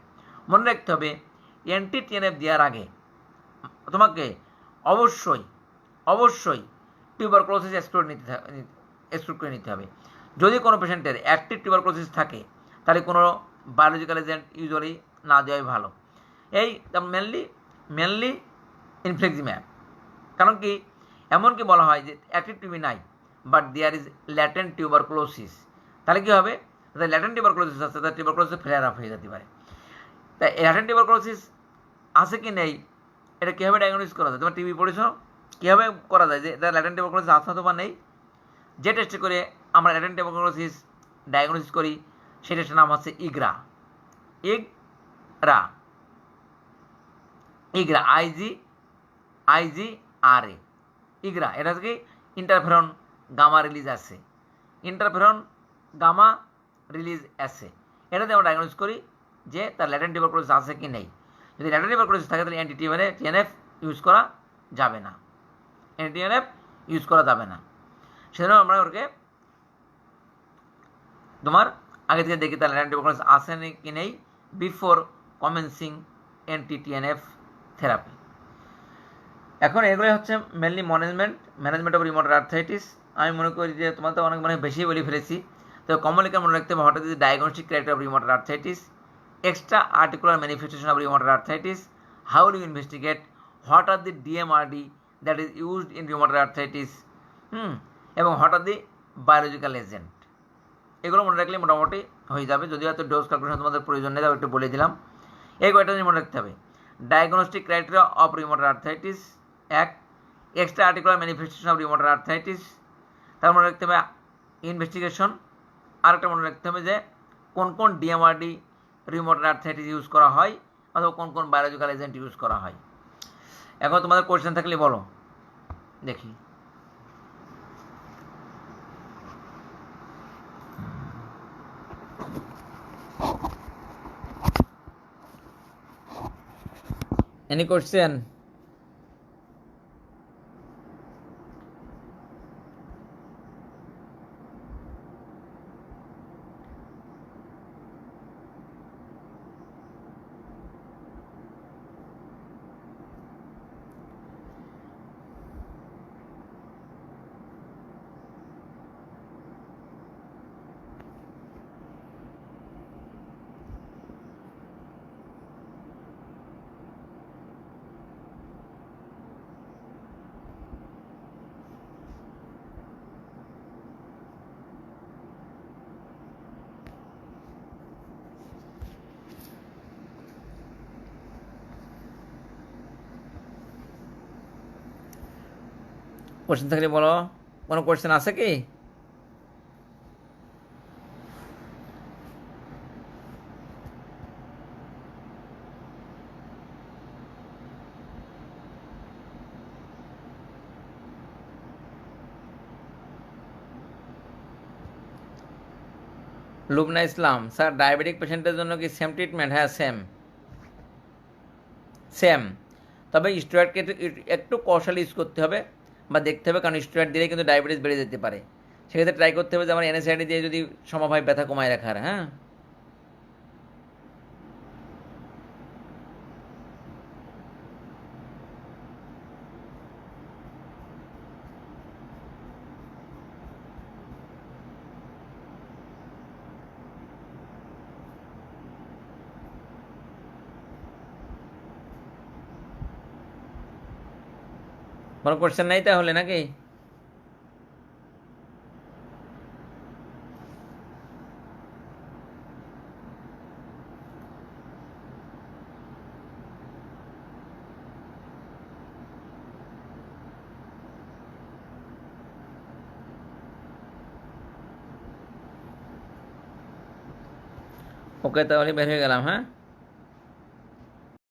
S1: মনে রাখতে হবে NTTNF দেওয়ার আগে তোমাকে অবশ্যই টিউবারকুলোসিস এক্সক্লুড করে নিতে হবে। যদি কোনো পেশেন্টের অ্যাক্টিভ টিউবারকুলোসিস থাকে, তাহলে কোনো বায়োলজিক্যাল এজেন্ট ইউজুয়ালি না দেওয়াই ভালো। এই মেনলি ইনফ্লিক্সিম্যাব। কারণ কি, এমনকি বলা হয় যে অ্যাক্টিভ টিবি নাই, but there is latent tuberculosis. তাহলে কী হবে? ল্যাটেন্ট টিউবারকুলোসিস আছে, তার টিউবারকুলোসিস ফ্লেয়ার আপ হয়ে যেতে পারে। তাই ল্যাটেন্ট টিউবারকুলোসিস আছে কি নেই, এটা কীভাবে ডায়াগনোসিস করা যায়? তোমার টিবি পড়েছো, কীভাবে করা যায় যে এটা ল্যাটেন্ট টিউবারকুলোসিস আছে অথবা নেই? যে টেস্ট করে আমরা ল্যাটেন্ট টিউবারকুলোসিস ডায়াগনোসিস করি, সেই টেস্টের নাম হচ্ছে ইগরা, IGRA, ইগরা। এটা হচ্ছে কি, ইন্টারফেরন গামা রিলিজ আছে, এটাতে আমরা ডায়াগনোসিস করি যে তার ল্যাটেন্ট টিউবারকুলোসিস আছে কি নেই। যদি ল্যাটেন্ট টিউবারকুলোসিস থাকে, তাহলে NTTNF ইউজ করা যাবে না, সেজন্য আমরা ওকে তোমার আগে থেকে দেখি তার ল্যাটেন্ট টিউবারকুলোসিস আছে কি নেই বিফোর কমেন্সিং NTTNF থেরাপি। এখন এগুলোই হচ্ছে mainly management of rheumatoid arthritis. আমি মনে করি যে তোমার তো অনেক বেশি বলে ফেলেছি, তো কমনলি মনে রাখতে হবে হঠাৎ যদি diagnostic criteria of rheumatoid arthritis, extra articular manifestation of rheumatoid arthritis, how will you investigate, what are the DMRD that is used in rheumatoid arthritis, এবং what are the biological agent, এগুলো মনে রাখলে মোটামুটি হয়ে যাবে। যদিও এত ডোজ ক্যালকুলেশন তোমাদের প্রয়োজন নেই, একটু বলে দিলাম। এই কয়টা জিনিস মনে রাখতে হবে। Diagnostic criteria of rheumatoid arthritis, এক। Extra articular manifestation of rheumatoid arthritis, তার মনে রাখতে হবে ইনভেস্টিগেশন। আরেকটা মনে রাখতে হবে যে কোন কোন ডিএমআরডি রিউমাটয়েড আর্থ্রাইটিস ইউজ করা হয় অথবা কোন কোন বায়োলজিক্যাল এজেন্ট ইউজ করা হয়। এখন তোমাদের কোয়েশ্চেন থাকলে বলো, দেখি। Any question? কোয়েশ্চেন থাকলে বলো, কোনো কোয়েশ্চেন আছে কি? লুবনা ইসলাম, স্যার ডায়াবেটিক পেশেন্টের জন্য কি সেম ট্রিটমেন্ট? হ্যাঁ, সেম। তবে স্টেরয়েডকে একটু কৌশল ইউজ করতে হবে বা দেখতে হবে, কারণ স্টেরয়েড দিলে কিন্তু ডায়াবেটিস বেড়ে যেতে পারে। সেক্ষেত্রে ট্রাই করতে হবে যে আমার NSAID দিয়ে যদি সম্ভব হয় ব্যথা কমায় রাখার। হ্যাঁ, কোনো কোয়েশ্চেন নাই তাহলে নাকি? ওকে, তাহলে বের হয়ে গেলাম। হ্যাঁ।